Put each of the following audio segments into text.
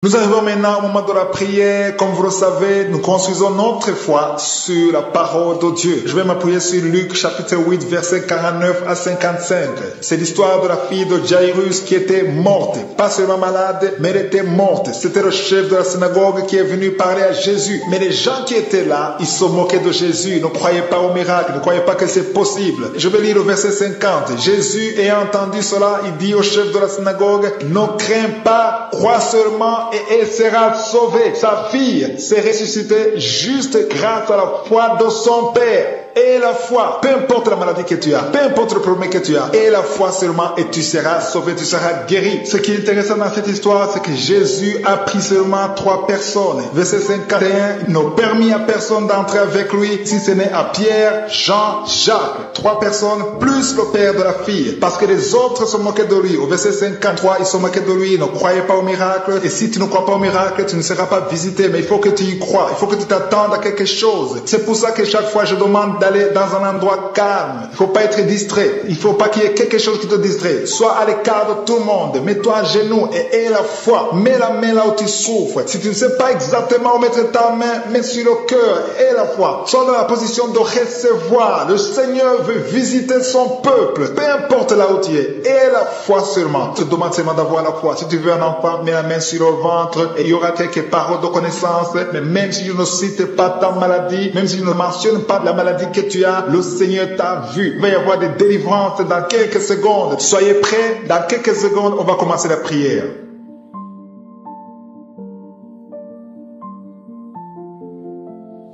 Nous arrivons maintenant au moment de la prière. Comme vous le savez, nous construisons notre foi sur la parole de Dieu. Je vais m'appuyer sur Luc chapitre 8, versets 49 à 55. C'est l'histoire de la fille de Jairus qui était morte. Pas seulement malade, mais elle était morte. C'était le chef de la synagogue qui est venu parler à Jésus. Mais les gens qui étaient là, ils se moquaient de Jésus, ne croyaient pas au miracle, ne croyaient pas que c'est possible. Je vais lire le verset 50. Jésus, ayant entendu cela, il dit au chef de la synagogue, « Ne crains pas, crois seulement et elle sera sauvée. » Sa fille s'est ressuscitée juste grâce à la foi de son père. Et la foi, peu importe la maladie que tu as, peu importe le problème que tu as, et la foi seulement et tu seras sauvé, tu seras guéri. Ce qui est intéressant dans cette histoire, c'est que Jésus a pris seulement 3 personnes. Verset 51, il n'a permis à personne d'entrer avec lui, si ce n'est à Pierre, Jean, Jacques. 3 personnes plus le père de la fille, parce que les autres se moquaient de lui. Au verset 53, ils se moquaient de lui, ils ne croyaient pas au miracle, et si tu ne crois pas au miracle, tu ne seras pas visité, mais il faut que tu y crois, il faut que tu t'attendes à quelque chose. C'est pour ça que chaque fois je demande d'aller dans un endroit calme. Il ne faut pas être distrait. Il ne faut pas qu'il y ait quelque chose qui te distrait. Sois à l'écart de tout le monde. Mets-toi à genoux et aie la foi. Mets la main là où tu souffres. Si tu ne sais pas exactement où mettre ta main, mets sur le cœur et aie la foi. Sois dans la position de recevoir. Le Seigneur veut visiter son peuple. Peu importe là où tu es. Aie la foi seulement. Je te demande seulement d'avoir la foi. Si tu veux un enfant, mets la main sur le ventre et il y aura quelques paroles de connaissance. Mais même si je ne cite pas ta maladie, même si je ne mentionne pas la maladie que tu as, le Seigneur t'a vu. Il va y avoir des délivrances dans quelques secondes. Soyez prêts. Dans quelques secondes, on va commencer la prière.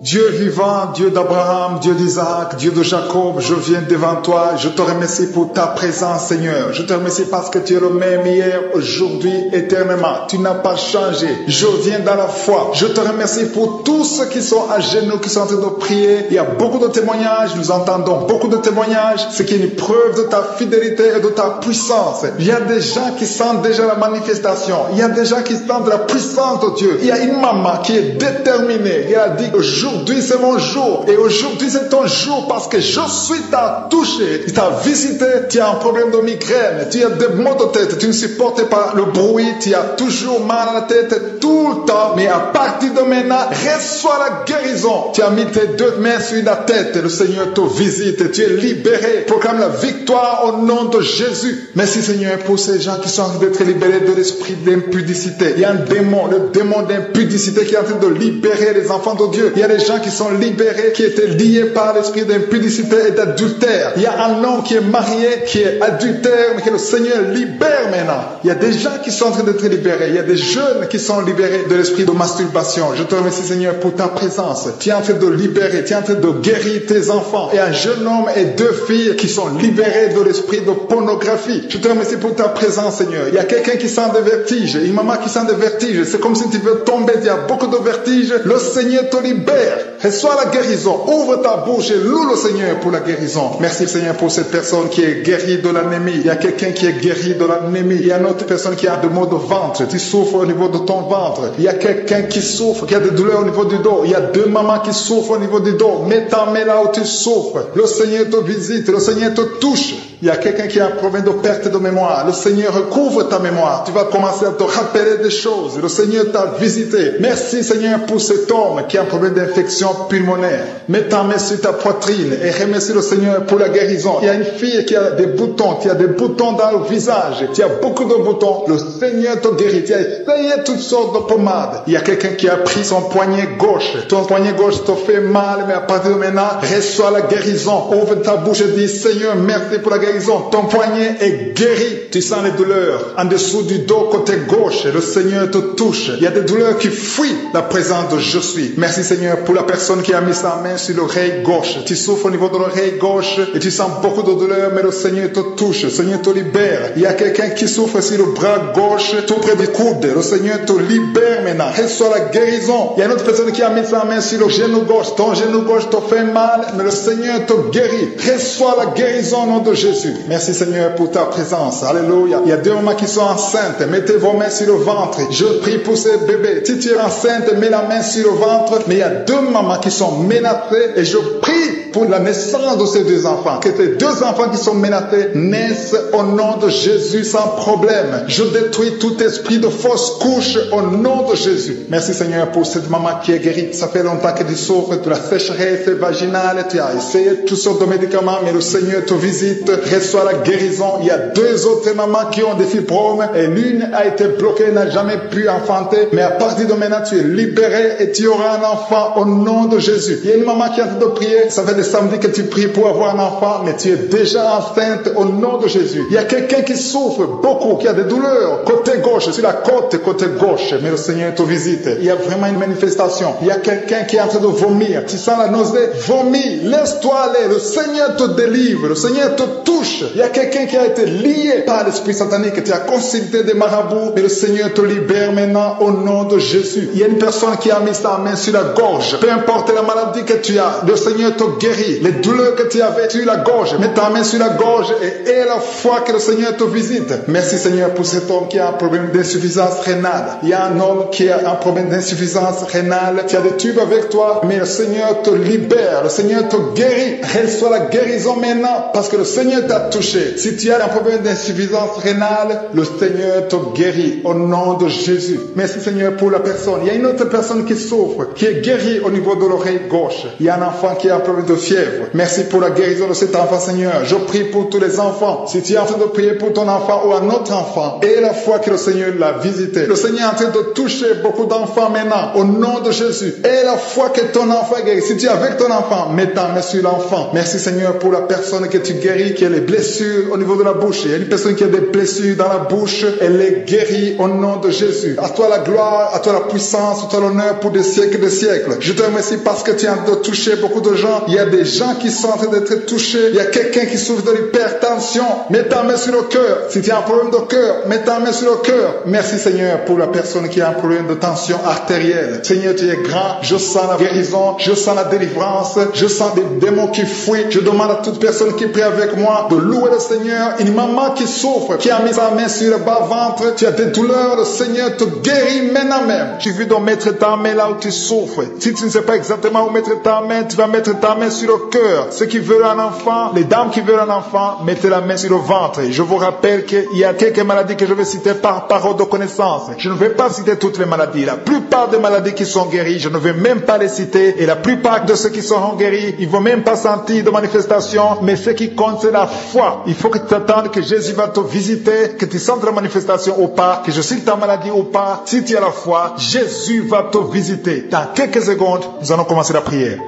Dieu vivant, Dieu d'Abraham, Dieu d'Isaac, Dieu de Jacob, je viens devant toi, je te remercie pour ta présence, Seigneur. Je te remercie parce que tu es le même hier, aujourd'hui, éternellement. Tu n'as pas changé. Je viens dans la foi. Je te remercie pour tous ceux qui sont à genoux, qui sont en train de prier. Il y a beaucoup de témoignages, nous entendons beaucoup de témoignages, ce qui est une preuve de ta fidélité et de ta puissance. Il y a des gens qui sentent déjà la manifestation. Il y a des gens qui sentent la puissance de Dieu. Il y a une maman qui est déterminée. Elle a dit aujourd'hui c'est mon jour et aujourd'hui c'est ton jour parce que je suis t'a touché, il t'a visité, tu as un problème de migraine, tu as des maux de tête, tu ne supportes pas le bruit, tu as toujours mal à la tête tout le temps, mais à partir de maintenant, reçois la guérison. Tu as mis tes 2 mains sur la tête, le Seigneur te visite, tu es libéré, proclame la victoire au nom de Jésus. Merci Seigneur pour ces gens qui sont en train d'être libérés de l'esprit d'impudicité. Il y a un démon, le démon d'impudicité qui est en train de libérer les enfants de Dieu. Il y a des gens qui sont libérés, qui étaient liés par l'esprit d'impudicité et d'adultère. Il y a un homme qui est marié, qui est adultère, mais que le Seigneur libère maintenant. Il y a des gens qui sont en train d'être libérés. Il y a des jeunes qui sont libérés de l'esprit de masturbation. Je te remercie Seigneur pour ta présence. Tu es en train de libérer, tu es en train de guérir tes enfants. Et un jeune homme et 2 filles qui sont libérés de l'esprit de pornographie. Je te remercie pour ta présence Seigneur. Il y a quelqu'un qui sent des vertiges, une maman qui sent des vertiges. C'est comme si tu veux tomber, il y a beaucoup de vertiges. Le Seigneur te libère. Reçois la guérison. Ouvre ta bouche et loue le Seigneur pour la guérison. Merci Seigneur pour cette personne qui est guérie de l'anémie. Il y a quelqu'un qui est guéri de l'anémie. Il y a une autre personne qui a des maux de ventre. Tu souffres au niveau de ton ventre. Il y a quelqu'un qui souffre, qui a des douleurs au niveau du dos. Il y a 2 mamans qui souffrent au niveau du dos. Mets ta main là où tu souffres. Le Seigneur te visite. Le Seigneur te touche. Il y a quelqu'un qui a un problème de perte de mémoire. Le Seigneur recouvre ta mémoire. Tu vas commencer à te rappeler des choses. Le Seigneur t'a visité. Merci Seigneur pour cet homme qui a un problème d'infection pulmonaire. Mets ta main sur ta poitrine et remercie le Seigneur pour la guérison. Il y a une fille qui a des boutons, qui a des boutons dans le visage. Tu as beaucoup de boutons. Le Seigneur te guérit. Tu as essayé toutes sortes de pommades. Il y a quelqu'un qui a pris son poignet gauche. Ton poignet gauche te fait mal, mais à partir de maintenant, reçois la guérison. Ouvre ta bouche et dis Seigneur, merci pour la guérison. Ton poignet est guéri. Tu sens les douleurs en dessous du dos côté gauche. Le Seigneur te touche. Il y a des douleurs qui fuient la présence de je suis. Merci Seigneur pour la personne qui a mis sa main sur l'oreille gauche. Tu souffres au niveau de l'oreille gauche et tu sens beaucoup de douleurs, mais le Seigneur te touche. Le Seigneur te libère. Il y a quelqu'un qui souffre sur le bras gauche, tout près du coude. Le Seigneur te libère maintenant. Reçois la guérison. Il y a une autre personne qui a mis sa main sur le genou gauche. Ton genou gauche te fait mal, mais le Seigneur te guérit. Reçois la guérison au nom de Jésus. Merci Seigneur pour ta présence. Alléluia. Il y a 2 mamans qui sont enceintes. Mettez vos mains sur le ventre. Je prie pour ces bébés. Si tu es enceinte, mets la main sur le ventre. Mais il y a 2 mamans qui sont menacées et je prie pour la naissance de ces deux enfants. Que tes deux enfants qui sont menacés naissent au nom de Jésus sans problème. Je détruis tout esprit de fausse couche au nom de Jésus. Merci Seigneur pour cette maman qui est guérie. Ça fait longtemps que tu souffres de la sécheresse vaginale. Tu as essayé toutes sortes de médicaments, mais le Seigneur te visite, reçoit la guérison. Il y a deux autres mamans qui ont des fibromes et l'une a été bloquée, n'a jamais pu enfanter. Mais à partir de maintenant, tu es libéré et tu auras un enfant au nom de Jésus. Il y a une maman qui est en train de prier. Ça fait des samedis que tu pries pour avoir un enfant, mais tu es déjà enceinte au nom de Jésus. Il y a quelqu'un qui souffre beaucoup, qui a des douleurs côté gauche, sur la côte côté gauche, mais le Seigneur te visite. Il y a vraiment une manifestation. Il y a quelqu'un qui est en train de vomir. Tu sens la nausée, vomis, laisse-toi aller. Le Seigneur te délivre, le Seigneur te touche. Il y a quelqu'un qui a été lié par l'esprit satanique, tu as consulté des marabouts, mais le Seigneur te libère maintenant au nom de Jésus. Il y a une personne qui a mis sa main sur la gorge. Peu importe la maladie que tu as, le Seigneur te guérit. Les douleurs que tu avais sur la gorge, mets ta main sur la gorge et aie la foi que le Seigneur te visite. Merci Seigneur pour cet homme qui a un problème d'insuffisance rénale. Il y a un homme qui a un problème d'insuffisance rénale. Tu as des tubes avec toi, mais le Seigneur te libère. Le Seigneur te guérit. Reçois la guérison maintenant parce que le Seigneur t'a touché. Si tu as un problème d'insuffisance rénale, le Seigneur te guérit au nom de Jésus. Merci Seigneur pour la personne. Il y a une autre personne qui souffre, qui est guérie au niveau de l'oreille gauche. Il y a un enfant qui a un problème de fièvre. Merci pour la guérison de cet enfant Seigneur. Je prie pour tous les enfants. Si tu es en train de prier pour ton enfant ou un autre enfant, et la foi que le Seigneur l'a visité. Le Seigneur est en train de toucher beaucoup d'enfants maintenant au nom de Jésus. Et la foi que ton enfant est guéri. Si tu es avec ton enfant, mets ta main sur l'enfant. Merci Seigneur pour la personne que tu guéris, qui a les blessures au niveau de la bouche. Il y a une personne qui a des blessures dans la bouche. Elle est guérie au nom de Jésus. À toi la gloire, à toi la puissance, à toi l'honneur pour des siècles et des siècles. Je te remercie parce que tu es en train de toucher beaucoup de gens. Il y a des gens qui sont en train d'être touchés. Il y a quelqu'un qui souffre de l'hypertension. Mets ta main sur le cœur. Si tu as un problème de cœur, mets ta main sur le cœur. Merci Seigneur pour la personne qui a un problème de tension artérielle. Seigneur, tu es grand. Je sens la guérison. Je sens la délivrance. Je sens des démons qui fuient. Je demande à toute personne qui prie avec moi de louer le Seigneur. Une maman qui souffre, qui a mis sa main sur le bas-ventre. Tu as des douleurs. Le Seigneur te guérit maintenant même. Tu veux donc mettre ta main là où tu souffres. Si tu ne sais pas exactement où mettre ta main, tu vas mettre ta main sur le cœur. Ceux qui veulent un enfant, les dames qui veulent un enfant, mettez la main sur le ventre. Je vous rappelle qu'il y a quelques maladies que je vais citer par parole de connaissance. Je ne vais pas citer toutes les maladies. La plupart des maladies qui sont guéries, je ne vais même pas les citer. Et la plupart de ceux qui seront guéris, ils ne vont même pas sentir de manifestation. Mais ce qui compte, c'est la foi. Il faut que tu attendes que Jésus va te visiter, que tu sentes la manifestation ou pas, que je cite ta maladie ou pas. Si tu as la foi, Jésus va te visiter. Dans quelques secondes, nous allons commencer la prière.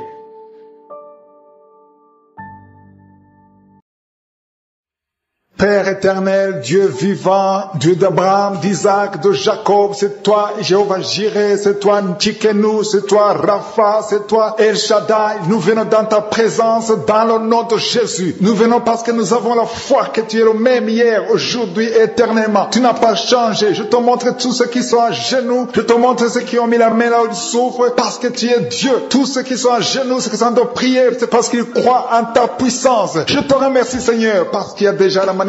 Père éternel, Dieu vivant, Dieu d'Abraham, d'Isaac, de Jacob, c'est toi Jéhovah Jireh, c'est toi Tchikenu, c'est toi Rapha, c'est toi El Shaddai. Nous venons dans ta présence dans le nom de Jésus. Nous venons parce que nous avons la foi que tu es le même hier, aujourd'hui et éternellement. Tu n'as pas changé. Je te montre tous ceux qui sont à genoux. Je te montre ceux qui ont mis la main là où ils souffrent parce que tu es Dieu. Tous ceux qui sont à genoux, ceux qui sont de prière, c'est parce qu'ils croient en ta puissance. Je te remercie Seigneur parce qu'il y a déjà la manifestation.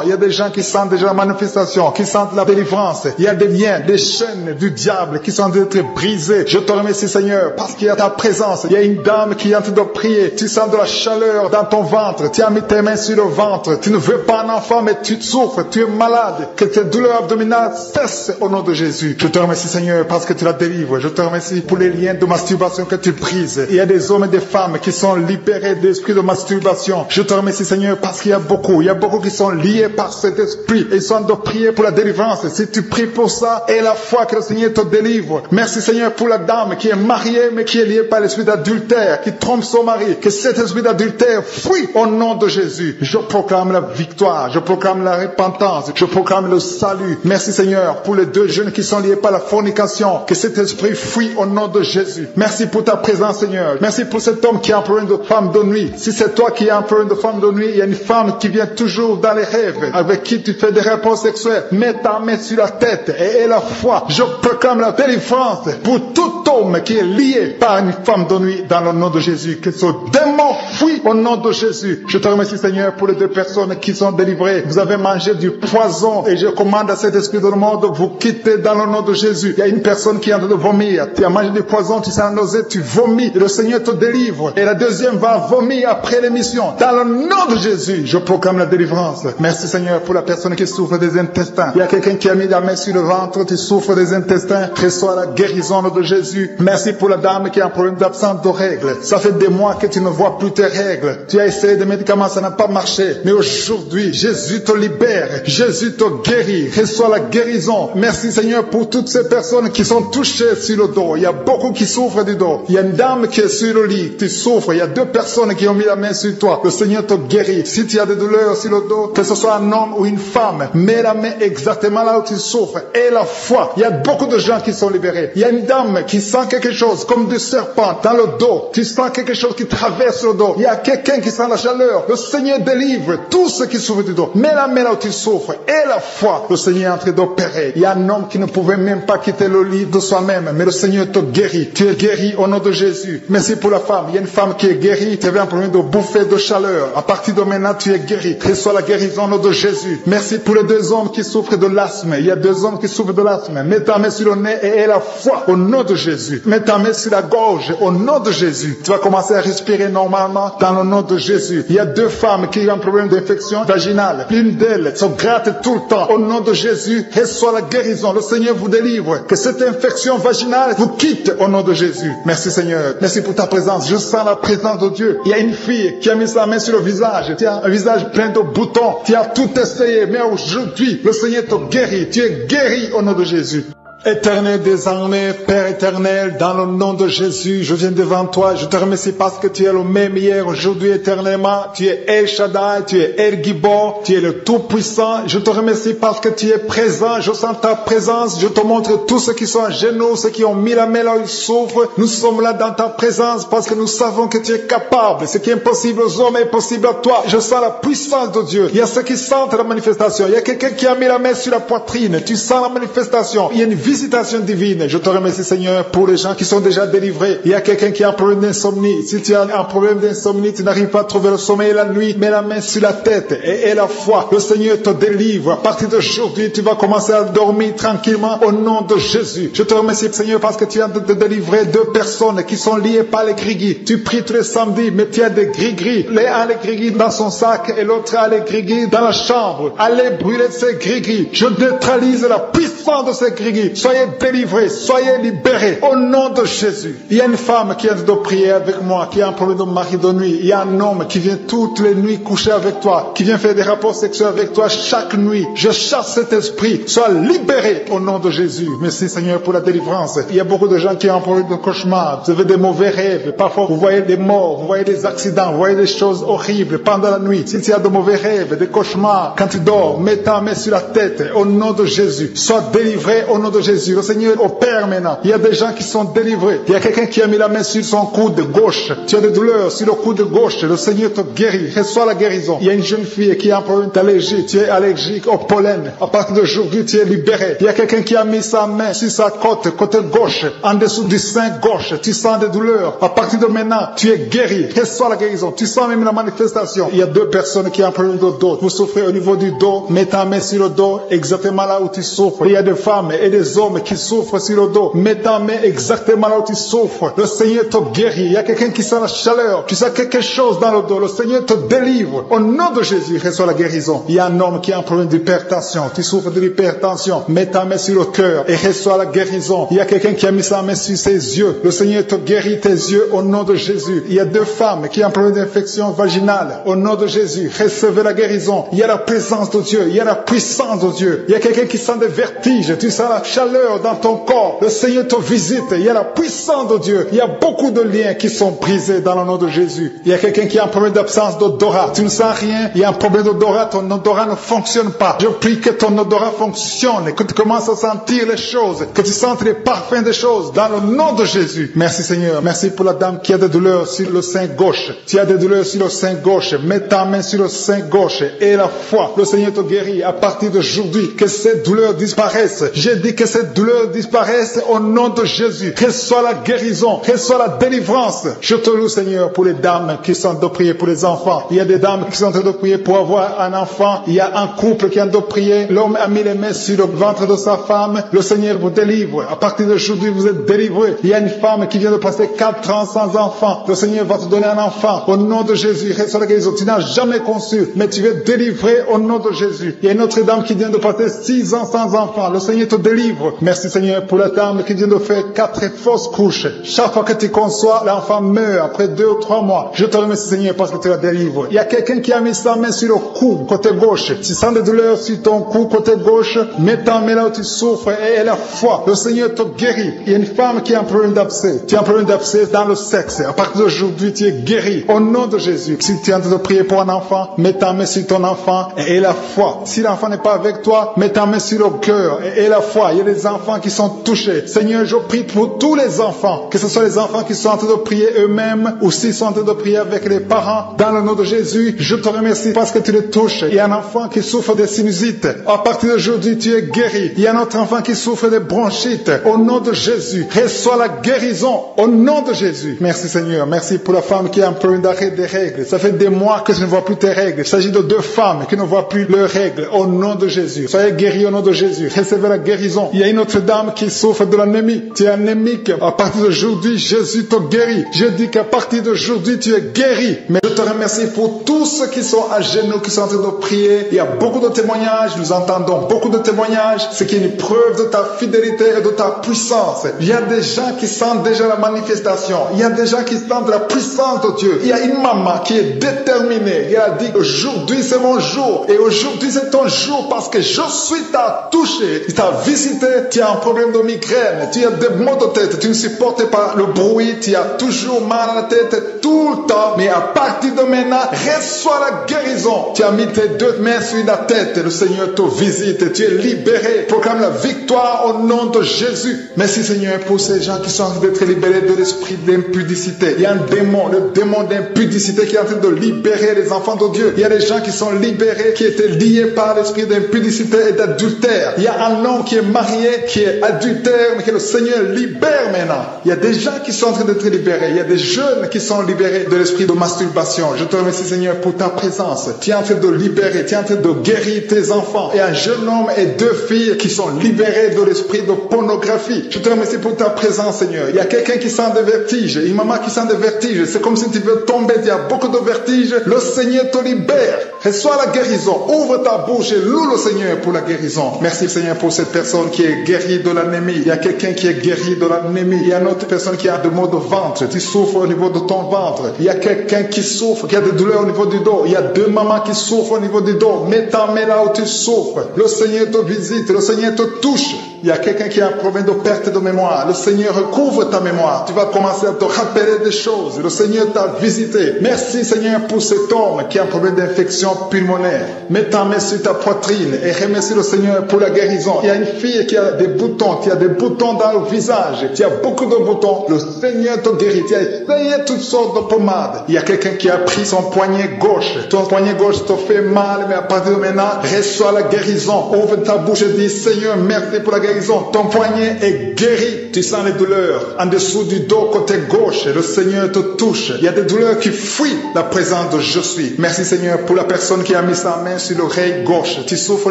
Il y a des gens qui sentent déjà la manifestation, qui sentent la délivrance. Il y a des liens, des chaînes du diable qui sont d'être brisés. Je te remercie Seigneur parce qu'il y a ta présence. Il y a une dame qui est en train de prier. Tu sens de la chaleur dans ton ventre. Tu as mis tes mains sur le ventre. Tu ne veux pas un enfant mais tu souffres. Tu es malade. Que tes douleurs abdominales cessent au nom de Jésus. Je te remercie Seigneur parce que tu la délivres. Je te remercie pour les liens de masturbation que tu brises. Il y a des hommes et des femmes qui sont libérés d'esprit de masturbation. Je te remercie Seigneur parce qu'il y a beaucoup qui sont liés par cet esprit et ils sont de prier pour la délivrance. Si tu pries pour ça, et la foi que le Seigneur te délivre. Merci Seigneur pour la dame qui est mariée mais qui est liée par l'esprit d'adultère, qui trompe son mari. Que cet esprit d'adultère fuit au nom de Jésus. Je proclame la victoire, je proclame la repentance, je proclame le salut. Merci Seigneur pour les deux jeunes qui sont liés par la fornication. Que cet esprit fuit au nom de Jésus. Merci pour ta présence Seigneur. Merci pour cet homme qui a un problème de femme de nuit. Si c'est toi qui as un problème de femme de nuit, il y a une femme qui vient toujours toujours dans les rêves, avec qui tu fais des rapports sexuels, mets ta main sur la tête et aie la foi. Je proclame la délivrance pour tout homme qui est lié par une femme de nuit dans le nom de Jésus. Que ce démon fuit au nom de Jésus. Je te remercie Seigneur pour les deux personnes qui sont délivrées. Vous avez mangé du poison et je commande à cet esprit de le monde, vous quittez dans le nom de Jésus. Il y a une personne qui est en train de vomir. Tu as mangé du poison, tu sens nausée, tu vomis et le Seigneur te délivre. Et la deuxième va vomir après l'émission. Dans le nom de Jésus, je proclame la délivrance. Merci Seigneur pour la personne qui souffre des intestins. Il y a quelqu'un qui a mis la main sur le ventre, tu souffres des intestins. Reçois la guérison de Jésus. Merci pour la dame qui a un problème d'absence de règles. Ça fait des mois que tu ne vois plus tes règles. Tu as essayé des médicaments, ça n'a pas marché. Mais aujourd'hui, Jésus te libère. Jésus te guérit. Reçois la guérison. Merci Seigneur pour toutes ces personnes qui sont touchées sur le dos. Il y a beaucoup qui souffrent du dos. Il y a une dame qui est sur le lit. Tu souffres. Il y a deux personnes qui ont mis la main sur toi. Le Seigneur te guérit. Si tu as des douleurs sur le dos, que ce soit un homme ou une femme, mets la main exactement là où tu souffres. Et la foi. Il y a beaucoup de gens qui sont libérés. Il y a une dame qui sent quelque chose comme du serpent dans le dos. Tu sens quelque chose qui traverse le dos. Il y a quelqu'un qui sent la chaleur. Le Seigneur délivre tous ceux qui souffrent du dos. Mets la main là où tu souffres. Et la foi. Le Seigneur est en train d'opérer. Il y a un homme qui ne pouvait même pas quitter le lit de soi-même. Mais le Seigneur te guérit. Tu es guéri au nom de Jésus. Merci pour la femme. Il y a une femme qui est guérie. Tu avais un problème de bouffée de chaleur. À partir de maintenant, tu es guéri. Reçois la guérison au nom de Jésus. Merci pour les deux hommes qui souffrent de l'asthme. Il y a deux hommes qui souffrent de l'asthme. Mets ta main sur le nez et aie la foi au nom de Jésus. Mets ta main sur la gorge au nom de Jésus. Tu vas commencer à respirer normalement dans le nom de Jésus. Il y a deux femmes qui ont un problème d'infection vaginale. L'une d'elles se gratte tout le temps. Au nom de Jésus, reçois la guérison. Le Seigneur vous délivre. Que cette infection vaginale vous quitte au nom de Jésus. Merci Seigneur. Merci pour ta présence. Je sens la présence de Dieu. Il y a une fille qui a mis sa main sur le visage. Tu as un visage plein de boutons. Tu as tout essayé. Mais aujourd'hui, le Seigneur te guérit. Tu es guéri au nom de Jésus. Éternel des armées, Père éternel, dans le nom de Jésus, je viens devant toi, je te remercie parce que tu es le même hier, aujourd'hui, éternellement, tu es El Shaddai, tu es El Gibor, tu es le Tout-Puissant, je te remercie parce que tu es présent, je sens ta présence, je te montre tous ceux qui sont à genoux, ceux qui ont mis la main là où ils souffrent, nous sommes là dans ta présence parce que nous savons que tu es capable, ce qui est impossible aux hommes est possible à toi, je sens la puissance de Dieu, il y a ceux qui sentent la manifestation, il y a quelqu'un qui a mis la main sur la poitrine, tu sens la manifestation, il y a une visitation divine. Je te remercie Seigneur pour les gens qui sont déjà délivrés. Il y a quelqu'un qui a un problème d'insomnie. Si tu as un problème d'insomnie, tu n'arrives pas à trouver le sommeil la nuit, mets la main sur la tête et aie la foi. Le Seigneur te délivre. À partir d'aujourd'hui, tu vas commencer à dormir tranquillement au nom de Jésus. Je te remercie Seigneur parce que tu as de délivrer deux personnes qui sont liées par les gris-gris. Tu pries tous les samedis, mais tu as des gris-gris. L'un a les gris-gris dans son sac et l'autre a les gris-gris dans la chambre. Allez brûler ces gris-gris. Je neutralise la puissance de ces gris-gris. Soyez délivrés, soyez libérés au nom de Jésus. Il y a une femme qui vient de prier avec moi, qui a un problème de mari de nuit. Il y a un homme qui vient toutes les nuits coucher avec toi, qui vient faire des rapports sexuels avec toi chaque nuit. Je chasse cet esprit, sois libéré au nom de Jésus. Merci Seigneur pour la délivrance. Il y a beaucoup de gens qui ont un problème de cauchemar. Vous avez des mauvais rêves. Parfois vous voyez des morts, vous voyez des accidents, vous voyez des choses horribles pendant la nuit. Si tu as de mauvais rêves, des cauchemars, quand tu dors, mets ta main sur la tête au nom de Jésus. Sois délivré au nom de Jésus. Le Seigneur opère maintenant. Il y a des gens qui sont délivrés. Il y a quelqu'un qui a mis la main sur son coude gauche. Tu as des douleurs sur le coude gauche. Le Seigneur te guérit. Reçois la guérison. Il y a une jeune fille qui a un problème d'allergie. Tu es allergique au pollen. À partir d'aujourd'hui, tu es libéré. Il y a quelqu'un qui a mis sa main sur sa côte gauche, en dessous du sein gauche. Tu sens des douleurs. À partir de maintenant, tu es guéri. Reçois la guérison. Tu sens même la manifestation. Il y a deux personnes qui ont un problème de dos. Vous souffrez au niveau du dos. Mets ta main sur le dos, exactement là où tu souffres. Il y a des femmes et des hommes qui souffrent sur le dos. Mets ta main exactement là où tu souffres. Le Seigneur te guérit. Il y a quelqu'un qui sent la chaleur. Tu sens quelque chose dans le dos. Le Seigneur te délivre. Au nom de Jésus, reçois la guérison. Il y a un homme qui a un problème d'hypertension. Tu souffres de l'hypertension. Mets ta main sur le cœur et reçois la guérison. Il y a quelqu'un qui a mis sa main sur ses yeux. Le Seigneur te guérit tes yeux au nom de Jésus. Il y a deux femmes qui ont un problème d'infection vaginale. Au nom de Jésus, recevez la guérison. Il y a la présence de Dieu. Il y a la puissance de Dieu. Il y a quelqu'un qui sent des vertiges. Tu sens la chaleur chaleur dans ton corps. Le Seigneur te visite. Il y a la puissance de Dieu. Il y a beaucoup de liens qui sont brisés dans le nom de Jésus. Il y a quelqu'un qui a un problème d'absence d'odorat. Tu ne sens rien. Il y a un problème d'odorat. Ton odorat ne fonctionne pas. Je prie que ton odorat fonctionne, que tu commences à sentir les choses, que tu sentes les parfums des choses dans le nom de Jésus. Merci Seigneur. Merci pour la dame qui a des douleurs sur le sein gauche. Tu as des douleurs sur le sein gauche. Mets ta main sur le sein gauche et la foi. Le Seigneur te guérit à partir d'aujourd'hui. Que ces douleurs disparaissent. J'ai dit que ces douleurs disparaissent au nom de Jésus. Reçois la guérison. Reçois la délivrance. Je te loue Seigneur pour les dames qui sont en train de prier pour les enfants. Il y a des dames qui sont en train de prier pour avoir un enfant. Il y a un couple qui est en train de prier. L'homme a mis les mains sur le ventre de sa femme. Le Seigneur vous délivre. À partir d'aujourd'hui, vous êtes délivrés. Il y a une femme qui vient de passer 4 ans sans enfant. Le Seigneur va te donner un enfant. Au nom de Jésus, reçois la guérison. Tu n'as jamais conçu, mais tu es délivré au nom de Jésus. Il y a une autre dame qui vient de passer 6 ans sans enfant. Le Seigneur te délivre. Merci Seigneur pour la dame qui vient de faire 4 fausses couches. Chaque fois que tu conçois, l'enfant meurt après 2 ou 3 mois. Je te remercie Seigneur parce que tu la délivres. Il y a quelqu'un qui a mis sa main sur le cou, côté gauche. Tu sens des douleurs sur ton cou, côté gauche. Mets ta main là où tu souffres et la foi. Le Seigneur te guérit. Il y a une femme qui a un problème d'abcès. Tu as un problème d'abcès dans le sexe. À partir d'aujourd'hui, tu es guéri. Au nom de Jésus. Si tu es en train de prier pour un enfant, mets ta main sur ton enfant et la foi. Si l'enfant n'est pas avec toi, mets ta main sur le cœur et la foi. Il y a des enfants qui sont touchés. Seigneur, je prie pour tous les enfants. Que ce soit les enfants qui sont en train de prier eux-mêmes ou s'ils sont en train de prier avec les parents. Dans le nom de Jésus, je te remercie parce que tu les touches. Il y a un enfant qui souffre de sinusite. À partir d'aujourd'hui, tu es guéri. Il y a un autre enfant qui souffre de bronchite. Au nom de Jésus, reçois la guérison. Au nom de Jésus. Merci Seigneur. Merci pour la femme qui a un problème d'arrêt des règles. Ça fait des mois que je ne vois plus tes règles. Il s'agit de 2 femmes qui ne voient plus leurs règles. Au nom de Jésus. Soyez guéris au nom de Jésus. Recevez la guérison. Il y a une autre dame qui souffre de l'anémie. Tu es anémique. À partir d'aujourd'hui, Jésus te guérit. Je dis qu'à partir d'aujourd'hui, tu es guéri. Mais je te remercie pour tous ceux qui sont à genoux, qui sont en train de prier. Il y a beaucoup de témoignages. Nous entendons beaucoup de témoignages. Ce qui est une preuve de ta fidélité et de ta puissance. Il y a des gens qui sentent déjà la manifestation. Il y a des gens qui sentent la puissance de Dieu. Il y a une maman qui est déterminée. Elle a dit, aujourd'hui c'est mon jour. Et aujourd'hui c'est ton jour parce que je suis t'a touché. Il t'a visité. Tu as un problème de migraine. Tu as des maux de tête. Tu ne supportes pas le bruit. Tu as toujours mal à la tête tout le temps. Mais à partir de maintenant, reçois la guérison. Tu as mis tes 2 mains sur la tête. Le Seigneur te visite. Tu es libéré. Proclame la victoire au nom de Jésus. Merci Seigneur pour ces gens qui sont en train d'être libérés de l'esprit d'impudicité. Il y a un démon, le démon d'impudicité qui est en train de libérer les enfants de Dieu. Il y a des gens qui sont libérés, qui étaient liés par l'esprit d'impudicité et d'adultère. Il y a un homme qui est marié, qui est adultère, mais que le Seigneur libère maintenant. Il y a des gens qui sont en train d'être libérés. Il y a des jeunes qui sont libérés de l'esprit de masturbation. Je te remercie Seigneur pour ta présence. Tu es en train de libérer, tu es en train de guérir tes enfants. Et un jeune homme et 2 filles qui sont libérés de l'esprit de pornographie. Je te remercie pour ta présence Seigneur. Il y a quelqu'un qui sent des vertiges, une maman qui sent des vertiges. C'est comme si tu veux tomber, il y a beaucoup de vertiges. Le Seigneur te libère. Reçois la guérison. Ouvre ta bouche et loue le Seigneur pour la guérison. Merci Seigneur pour cette personne qui est guérie de l'anémie. Il y a quelqu'un qui est guéri de l'anémie. Il y a une autre personne qui a des maux de ventre. Tu souffres au niveau de ton ventre. Il y a quelqu'un qui souffre, qui a des douleurs au niveau du dos. Il y a 2 mamans qui souffrent au niveau du dos. Mets ta main là où tu souffres. Le Seigneur te visite. Le Seigneur te touche. Il y a quelqu'un qui a un problème de perte de mémoire. Le Seigneur recouvre ta mémoire. Tu vas commencer à te rappeler des choses. Le Seigneur t'a visité. Merci Seigneur pour cet homme qui a un problème d'infection pulmonaire. Mets ta main sur ta poitrine et remercie le Seigneur pour la guérison. Il y a une fille qui a des boutons. Tu as des boutons dans le visage. Tu as beaucoup de boutons. Le Seigneur te guérit. Tu as essayé toutes sortes de pommades. Il y a quelqu'un qui a pris son poignet gauche. Ton poignet gauche te fait mal, mais à partir de maintenant, reçois la guérison. Ouvre ta bouche et dis, Seigneur, merci pour la guérison. Ton poignet est guéri. Tu sens les douleurs en dessous du dos côté gauche. Le Seigneur te touche. Il y a des douleurs qui fuient la présence de je suis. Merci Seigneur pour la personne qui a mis sa main sur l'oreille gauche. Tu souffres au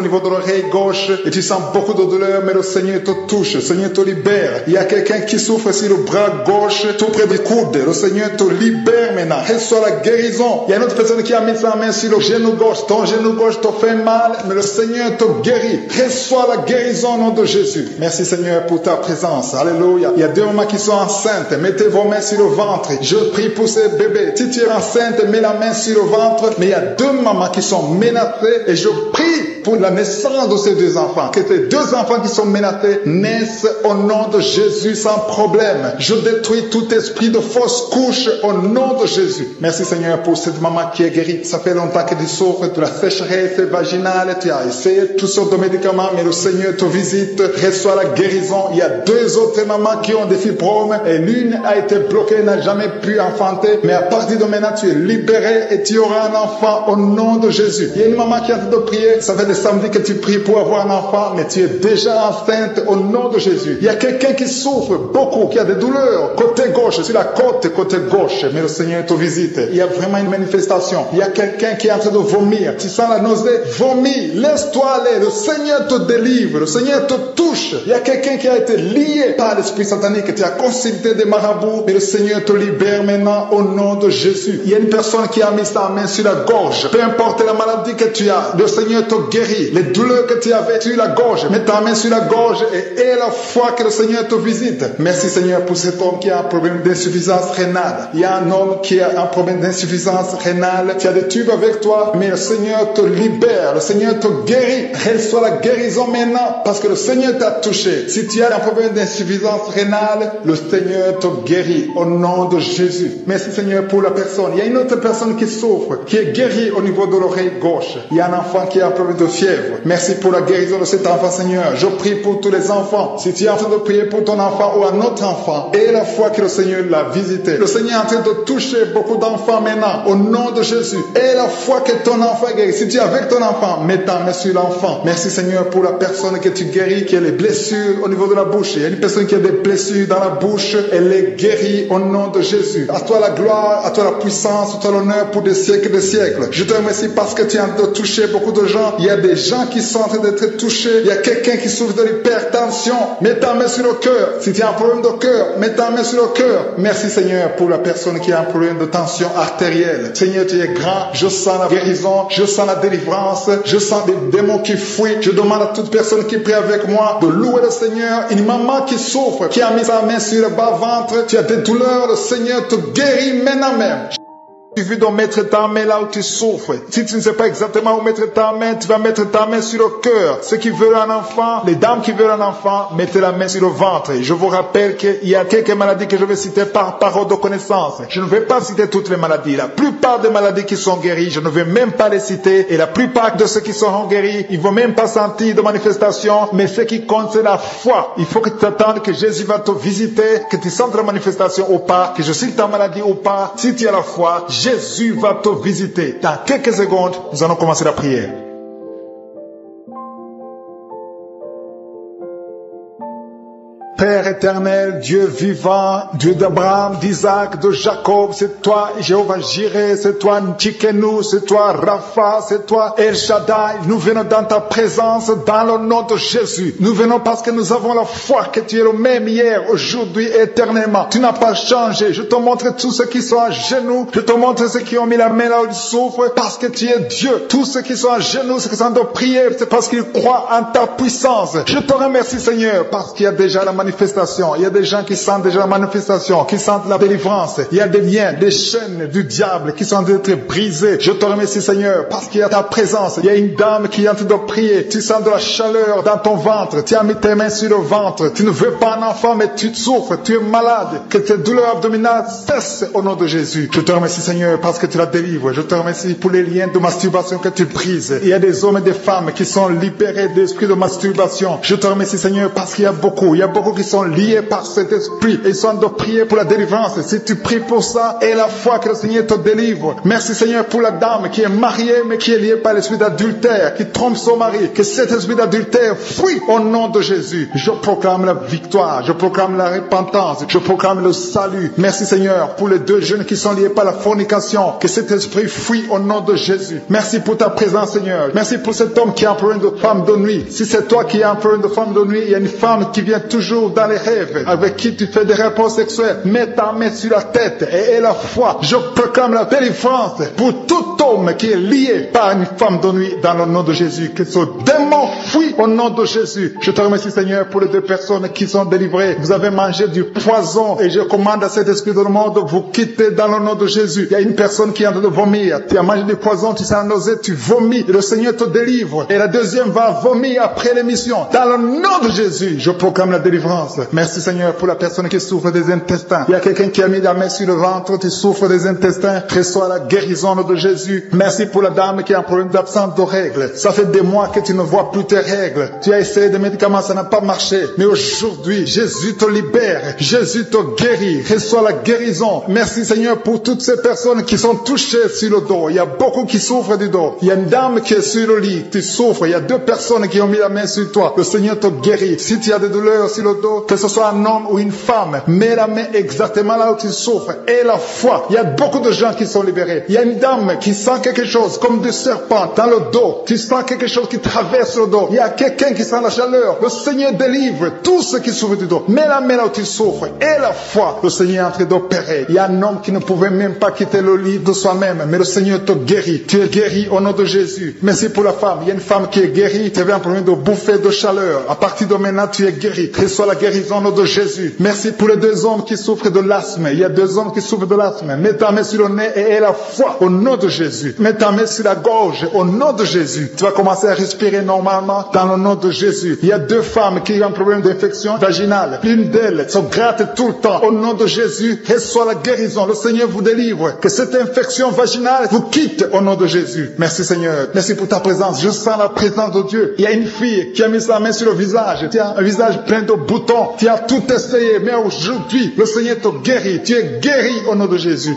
niveau de l'oreille gauche et tu sens beaucoup de douleurs, mais le Seigneur te touche. Le Seigneur te libère. Il y a quelqu'un qui souffre sur le bras gauche, tout près du coude. Le Seigneur te libère maintenant. Reçois la guérison. Il y a une autre personne qui a mis sa main sur le genou gauche. Ton genou gauche te fait mal, mais le Seigneur te guérit. Reçois la guérison au nom de Jésus. Merci Seigneur pour ta présence. Alléluia. Il y a 2 mamans qui sont enceintes. Mettez vos mains sur le ventre. Je prie pour ces bébés. Si tu es enceinte, mets la main sur le ventre. Mais il y a 2 mamans qui sont menacées et je prie pour la naissance de ces 2 enfants. Que ces 2 enfants qui sont sont menacées naissent au nom de Jésus sans problème. Je détruis tout esprit de fausse couche au nom de Jésus. Merci Seigneur pour cette maman qui est guérie. Ça fait longtemps que tu souffres de la sécheresse vaginale. Tu as essayé toutes sortes de médicaments, mais le Seigneur te visite, reçoit la guérison. Il y a 2 autres mamans qui ont des fibromes et l'une a été bloquée, n'a jamais pu enfanter. Mais à partir de maintenant, tu es libéré et tu auras un enfant au nom de Jésus. Il y a une maman qui est en train de prier. Ça fait des samedis que tu pries pour avoir un enfant, mais tu es déjà enceinte au nom de Jésus. Il y a quelqu'un qui souffre beaucoup, qui a des douleurs côté gauche, sur la côté gauche, mais le Seigneur te visite. Il y a vraiment une manifestation. Il y a quelqu'un qui est en train de vomir. Tu sens la nausée, vomis, laisse-toi aller. Le Seigneur te délivre, le Seigneur te touche. Il y a quelqu'un qui a été lié par l'esprit satanique. Tu as consulté des marabouts, mais le Seigneur te libère maintenant au nom de Jésus. Il y a une personne qui a mis sa main sur la gorge. Peu importe la maladie que tu as, le Seigneur te guérit. Les douleurs que tu avais sur la gorge, mets ta main sur la gorge et aie la foi que le Seigneur te visite. Merci Seigneur pour cet homme qui a un problème d'insuffisance rénale. Il y a un homme qui a un problème d'insuffisance rénale. Tu as des tubes avec toi, mais le Seigneur te libère. Le Seigneur te guérit. Reçois la guérison maintenant parce que le Seigneur t'a touché. Si tu as un problème d'insuffisance rénale, le Seigneur te guérit au nom de Jésus. Merci Seigneur pour la personne. Il y a une autre personne qui souffre, qui est guérie au niveau de l'oreille gauche. Il y a un enfant qui a un problème de fièvre. Merci pour la guérison de cet enfant Seigneur. Je prie pour tous les enfants. Si tu es en train de prier pour ton enfant ou un autre enfant, et la foi que le Seigneur l'a visité. Le Seigneur est en train de toucher beaucoup d'enfants maintenant au nom de Jésus. Et la foi que ton enfant est guéri. Si tu es avec ton enfant, mets ta main sur l'enfant. Merci Seigneur pour la personne que tu guéris, qui a les blessures au niveau de la bouche. Il y a une personne qui a des blessures dans la bouche. Elle est guérie au nom de Jésus. À toi la gloire, à toi la puissance, à toi l'honneur pour des siècles et des siècles. Je te remercie parce que tu es en train de toucher beaucoup de gens. Il y a des gens qui sont en train d'être touchés. Il y a quelqu'un qui souffre de l'hypertension. Mets ta main sur le cœur. Si tu as un problème de cœur, mets ta main sur le cœur. Merci Seigneur pour la personne qui a un problème de tension artérielle. Seigneur, tu es grand. Je sens la guérison. Je sens la délivrance. Je sens des démons qui fuient. Je demande à toute personne qui prie avec moi de louer le Seigneur. Une maman qui souffre, qui a mis sa main sur le bas-ventre. Tu as des douleurs. Le Seigneur te guérit maintenant même. Il suffit de mettre ta main là où tu souffres. Si tu ne sais pas exactement où mettre ta main, tu vas mettre ta main sur le cœur. Ceux qui veulent un enfant, les dames qui veulent un enfant, mettez la main sur le ventre. Je vous rappelle qu'il y a quelques maladies que je vais citer par parole de connaissance. Je ne vais pas citer toutes les maladies. La plupart des maladies qui sont guéries, je ne vais même pas les citer. Et la plupart de ceux qui seront guéris, ils ne vont même pas sentir de manifestation. Mais ce qui compte, c'est la foi. Il faut que tu attendes que Jésus va te visiter, que tu sentes la manifestation ou pas, que je cite ta maladie ou pas. Si tu as la foi, Jésus va te visiter. Dans quelques secondes, nous allons commencer la prière. Père éternel, Dieu vivant, Dieu d'Abraham, d'Isaac, de Jacob, c'est toi Jéhovah Jireh, c'est toi Tchikenu, c'est toi Rapha, c'est toi El Shaddai. Nous venons dans ta présence dans le nom de Jésus. Nous venons parce que nous avons la foi que tu es le même hier, aujourd'hui et éternellement. Tu n'as pas changé. Je te montre tous ceux qui sont à genoux. Je te montre ceux qui ont mis la main là où ils souffrent parce que tu es Dieu. Tous ceux qui sont à genoux, ceux qui sont de prière, c'est parce qu'ils croient en ta puissance. Je te remercie Seigneur parce qu'il y a déjà la manifestation. Il y a des gens qui sentent déjà la manifestation, qui sentent la délivrance. Il y a des liens, des chaînes du diable qui sont en train d'être brisés. Je te remercie Seigneur parce qu'il y a ta présence. Il y a une dame qui est en train de prier. Tu sens de la chaleur dans ton ventre. Tu as mis tes mains sur le ventre. Tu ne veux pas un enfant mais tu souffres. Tu es malade. Que tes douleurs abdominales cessent au nom de Jésus. Je te remercie Seigneur parce que tu la délivres. Je te remercie pour les liens de masturbation que tu brises. Il y a des hommes et des femmes qui sont libérés d'esprit de masturbation. Je te remercie Seigneur parce qu'il y a beaucoup qui sont liés par cet esprit et ils sont de prier pour la délivrance. Si tu pries pour ça, et la foi que le Seigneur te délivre. Merci Seigneur pour la dame qui est mariée mais qui est liée par l'esprit d'adultère, qui trompe son mari, que cet esprit d'adultère fuit au nom de Jésus. Je proclame la victoire, je proclame la repentance, je proclame le salut. Merci Seigneur pour les 2 jeunes qui sont liés par la fornication, que cet esprit fuit au nom de Jésus. Merci pour ta présence Seigneur. Merci pour cet homme qui a un problème de femme de nuit. Si c'est toi qui as un problème de femme de nuit, il y a une femme qui vient toujours dans les rêves, avec qui tu fais des rapports sexuels, mets ta main sur la tête et aie la foi. Je proclame la délivrance pour tout homme qui est lié par une femme de nuit dans le nom de Jésus. Que ce démon fuit au nom de Jésus. Je te remercie Seigneur pour les deux personnes qui sont délivrées. Vous avez mangé du poison et je commande à cet esprit de le monde de vous quitter dans le nom de Jésus. Il y a une personne qui est en train de vomir. Tu as mangé du poison, tu sens la nausée, tu vomis et le Seigneur te délivre. Et la deuxième va vomir après l'émission. Dans le nom de Jésus, je proclame la délivrance. Merci Seigneur pour la personne qui souffre des intestins. Il y a quelqu'un qui a mis la main sur le ventre, tu souffres des intestins. Reçois la guérison au nom de Jésus. Merci pour la dame qui a un problème d'absence de règles. Ça fait des mois que tu ne vois plus tes règles. Tu as essayé des médicaments, ça n'a pas marché. Mais aujourd'hui, Jésus te libère. Jésus te guérit. Reçois la guérison. Merci Seigneur pour toutes ces personnes qui sont touchées sur le dos. Il y a beaucoup qui souffrent du dos. Il y a une dame qui est sur le lit. Tu souffres. Il y a deux personnes qui ont mis la main sur toi. Le Seigneur te guérit. Si tu as des douleurs sur le dos, que ce soit un homme ou une femme, mets la main exactement là où tu souffres. Et la foi. Il y a beaucoup de gens qui sont libérés. Il y a une dame qui sent quelque chose comme du serpent dans le dos. Tu sens quelque chose qui traverse le dos. Il y a quelqu'un qui sent la chaleur. Le Seigneur délivre tous ceux qui souffrent du dos. Mets la main là où tu souffres. Et la foi. Le Seigneur est en train d'opérer. Il y a un homme qui ne pouvait même pas quitter le lit de soi-même. Mais le Seigneur te guérit. Tu es guéri au nom de Jésus. Merci pour la femme. Il y a une femme qui est guérie. Tu avais un problème de bouffée de chaleur. À partir de maintenant, tu es guéri. Reçois la guérison au nom de Jésus. Merci pour les deux hommes qui souffrent de l'asthme. Il y a deux hommes qui souffrent de l'asthme. Mets ta main sur le nez et aie la foi au nom de Jésus. Mets ta main sur la gorge au nom de Jésus. Tu vas commencer à respirer normalement dans le nom de Jésus. Il y a deux femmes qui ont un problème d'infection vaginale. L'une d'elles se gratte tout le temps. Au nom de Jésus, reçois la guérison. Le Seigneur vous délivre. Que cette infection vaginale vous quitte au nom de Jésus. Merci Seigneur. Merci pour ta présence. Je sens la présence de Dieu. Il y a une fille qui a mis sa main sur le visage. Tu as un visage plein de boutons. Tu as tout essayé. Mais aujourd'hui, le Seigneur te guérit. Tu es guéri au nom de Jésus.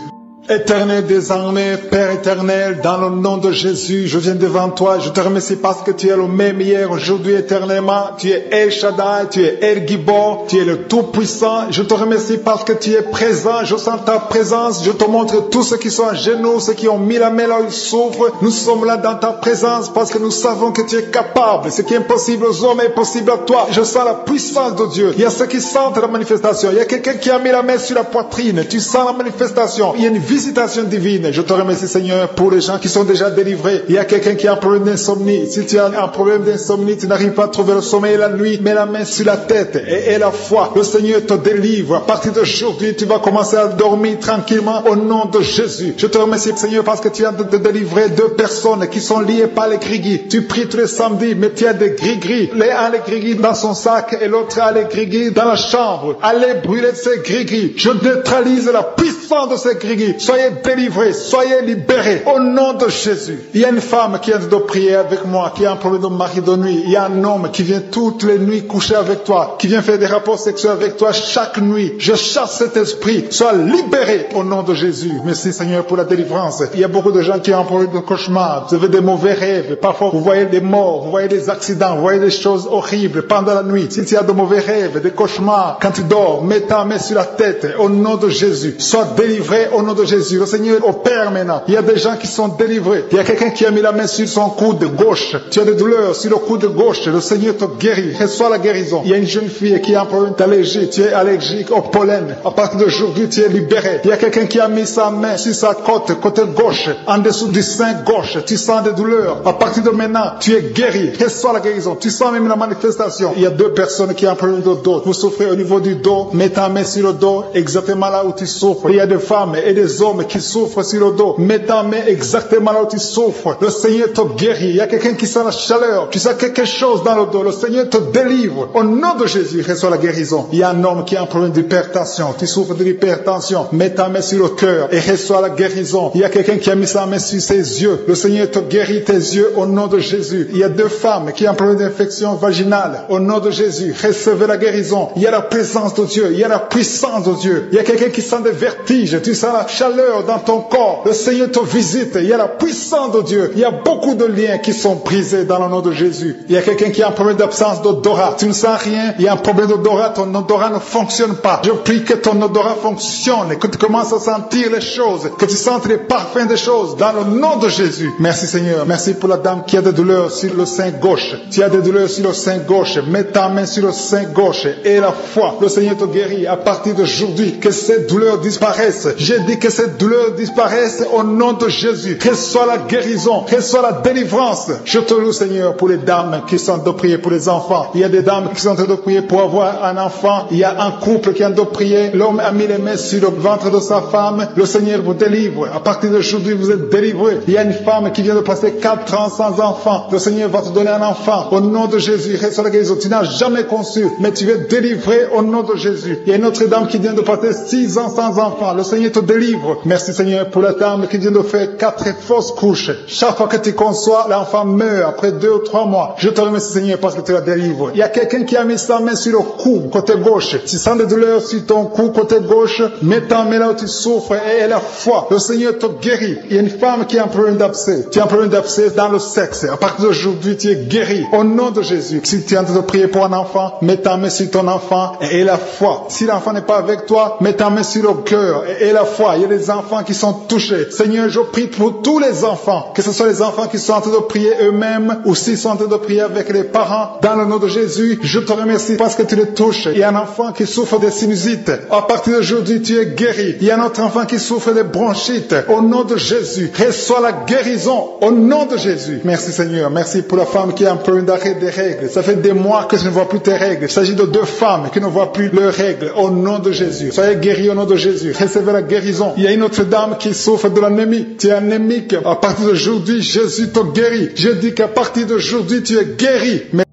Éternel des armées, Père éternel, dans le nom de Jésus, je viens devant toi, je te remercie parce que tu es le même hier, aujourd'hui, éternellement, tu es El Shaddai, tu es El Gibor, tu es le Tout-Puissant, je te remercie parce que tu es présent, je sens ta présence, je te montre tous ceux qui sont à genoux, ceux qui ont mis la main là où ils souffrent, nous sommes là dans ta présence parce que nous savons que tu es capable, ce qui est impossible aux hommes est possible à toi, je sens la puissance de Dieu, il y a ceux qui sentent la manifestation, il y a quelqu'un qui a mis la main sur la poitrine, tu sens la manifestation, il y a une visitation divine. Je te remercie Seigneur pour les gens qui sont déjà délivrés. Il y a quelqu'un qui a un problème d'insomnie. Si tu as un problème d'insomnie, tu n'arrives pas à trouver le sommeil la nuit, mets la main sur la tête et aie la foi. Le Seigneur te délivre. À partir d'aujourd'hui, tu vas commencer à dormir tranquillement au nom de Jésus. Je te remercie Seigneur parce que tu as de délivrer deux personnes qui sont liées par les gris-gris. Tu pries tous les samedis, mais tu as des gris-gris. L'un a les gris-gris dans son sac et l'autre a les gris-gris dans la chambre. Allez brûler ces gris-gris. Je neutralise la puissance de ces gris-gris. Soyez délivrés, soyez libérés au nom de Jésus. Il y a une femme qui vient de prier avec moi, qui a un problème de mari de nuit. Il y a un homme qui vient toutes les nuits coucher avec toi, qui vient faire des rapports sexuels avec toi chaque nuit. Je chasse cet esprit. Sois libéré au nom de Jésus. Merci Seigneur pour la délivrance. Il y a beaucoup de gens qui ont un problème de cauchemar. Vous avez des mauvais rêves. Parfois vous voyez des morts, vous voyez des accidents, vous voyez des choses horribles pendant la nuit. Si tu as de mauvais rêves, des cauchemars, quand tu dors, mets ta main sur la tête au nom de Jésus. Sois délivré au nom de Jésus. Le Seigneur opère maintenant. Il y a des gens qui sont délivrés. Il y a quelqu'un qui a mis la main sur son coude gauche. Tu as des douleurs sur le coude gauche. Le Seigneur te guérit. Reçois la guérison. Il y a une jeune fille qui a un problème d'allergie. Tu es allergique au pollen. À partir d'aujourd'hui, tu es libéré. Il y a quelqu'un qui a mis sa main sur sa côte gauche, en dessous du sein gauche. Tu sens des douleurs. À partir de maintenant, tu es guéri. Reçois la guérison. Tu sens même la manifestation. Il y a deux personnes qui ont un problème de dos. Vous souffrez au niveau du dos. Mets ta main sur le dos, exactement là où tu souffres. Il y a des femmes et des hommes qui souffrent sur le dos. Mets ta main exactement là où tu souffres. Le Seigneur te guérit. Il y a quelqu'un qui sent la chaleur. Tu sens quelque chose dans le dos. Le Seigneur te délivre. Au nom de Jésus, reçois la guérison. Il y a un homme qui a un problème d'hypertension. Tu souffres de l'hypertension. Mets ta main sur le cœur et reçois la guérison. Il y a quelqu'un qui a mis sa main sur ses yeux. Le Seigneur te guérit tes yeux au nom de Jésus. Il y a deux femmes qui ont un problème d'infection vaginale. Au nom de Jésus, recevez la guérison. Il y a la présence de Dieu. Il y a la puissance de Dieu. Il y a quelqu'un qui sent des vertiges. Tu sens la chaleur dans ton corps. Le Seigneur te visite. Il y a la puissance de Dieu. Il y a beaucoup de liens qui sont brisés dans le nom de Jésus. Il y a quelqu'un qui a un problème d'absence d'odorat. Tu ne sens rien. Il y a un problème d'odorat. Ton odorat ne fonctionne pas. Je prie que ton odorat fonctionne. Que tu commences à sentir les choses. Que tu sentes les parfums des choses dans le nom de Jésus. Merci Seigneur. Merci pour la dame qui a des douleurs sur le sein gauche. Tu as des douleurs sur le sein gauche. Mets ta main sur le sein gauche et la foi. Le Seigneur te guérit à partir d'aujourd'hui. Que ces douleurs disparaissent disparaissent. J'ai dit que ces douleurs disparaissent au nom de Jésus. Reçois la guérison, reçois la délivrance. Je te loue, Seigneur, pour les dames qui sont en train de prier pour les enfants. Il y a des dames qui sont en train de prier pour avoir un enfant. Il y a un couple qui est en train de prier. L'homme a mis les mains sur le ventre de sa femme. Le Seigneur vous délivre. À partir d'aujourd'hui, vous êtes délivrés. Il y a une femme qui vient de passer 4 ans sans enfant. Le Seigneur va te donner un enfant. Au nom de Jésus, reçois la guérison. Tu n'as jamais conçu, mais tu es délivré au nom de Jésus. Il y a une autre dame qui vient de passer 6 ans sans enfant. Le Seigneur te délivre. Merci, Seigneur, pour la dame qui vient de faire 4 fausses couches. Chaque fois que tu conçois, l'enfant meurt après 2 ou 3 mois. Je te remercie, Seigneur, parce que tu la délivres. Il y a quelqu'un qui a mis sa main sur le cou, côté gauche. Tu sens des douleurs sur ton cou, côté gauche. Mets ta main là où tu souffres et la foi. Le Seigneur te guérit. Il y a une femme qui a un problème d'abcès. Tu as un problème d'abcès dans le sexe. À partir d'aujourd'hui, tu es guéri. Au nom de Jésus. Si tu es en train de prier pour un enfant, mets ta main sur ton enfant et la foi. Si l'enfant n'est pas avec toi, mets ta main sur le cœur et la foi. Il y a des enfants qui sont touchés. Seigneur, je prie pour tous les enfants. Que ce soit les enfants qui sont en train de prier eux-mêmes ou s'ils sont en train de prier avec les parents. Dans le nom de Jésus, je te remercie parce que tu les touches. Il y a un enfant qui souffre de sinusite. À partir d'aujourd'hui, tu es guéri. Il y a un autre enfant qui souffre de bronchite. Au nom de Jésus, reçois la guérison. Au nom de Jésus. Merci, Seigneur. Merci pour la femme qui a un problème d'arrêt des règles. Ça fait des mois que je ne vois plus tes règles. Il s'agit de 2 femmes qui ne voient plus leurs règles. Au nom de Jésus. Soyez guéris au nom de Jésus. Recevez la guérison. Il y a une autre dame qui souffre de l'anémie. Tu es anémique. À partir d'aujourd'hui, Jésus te guérit. Je dis qu'à partir d'aujourd'hui, tu es guéri. Mais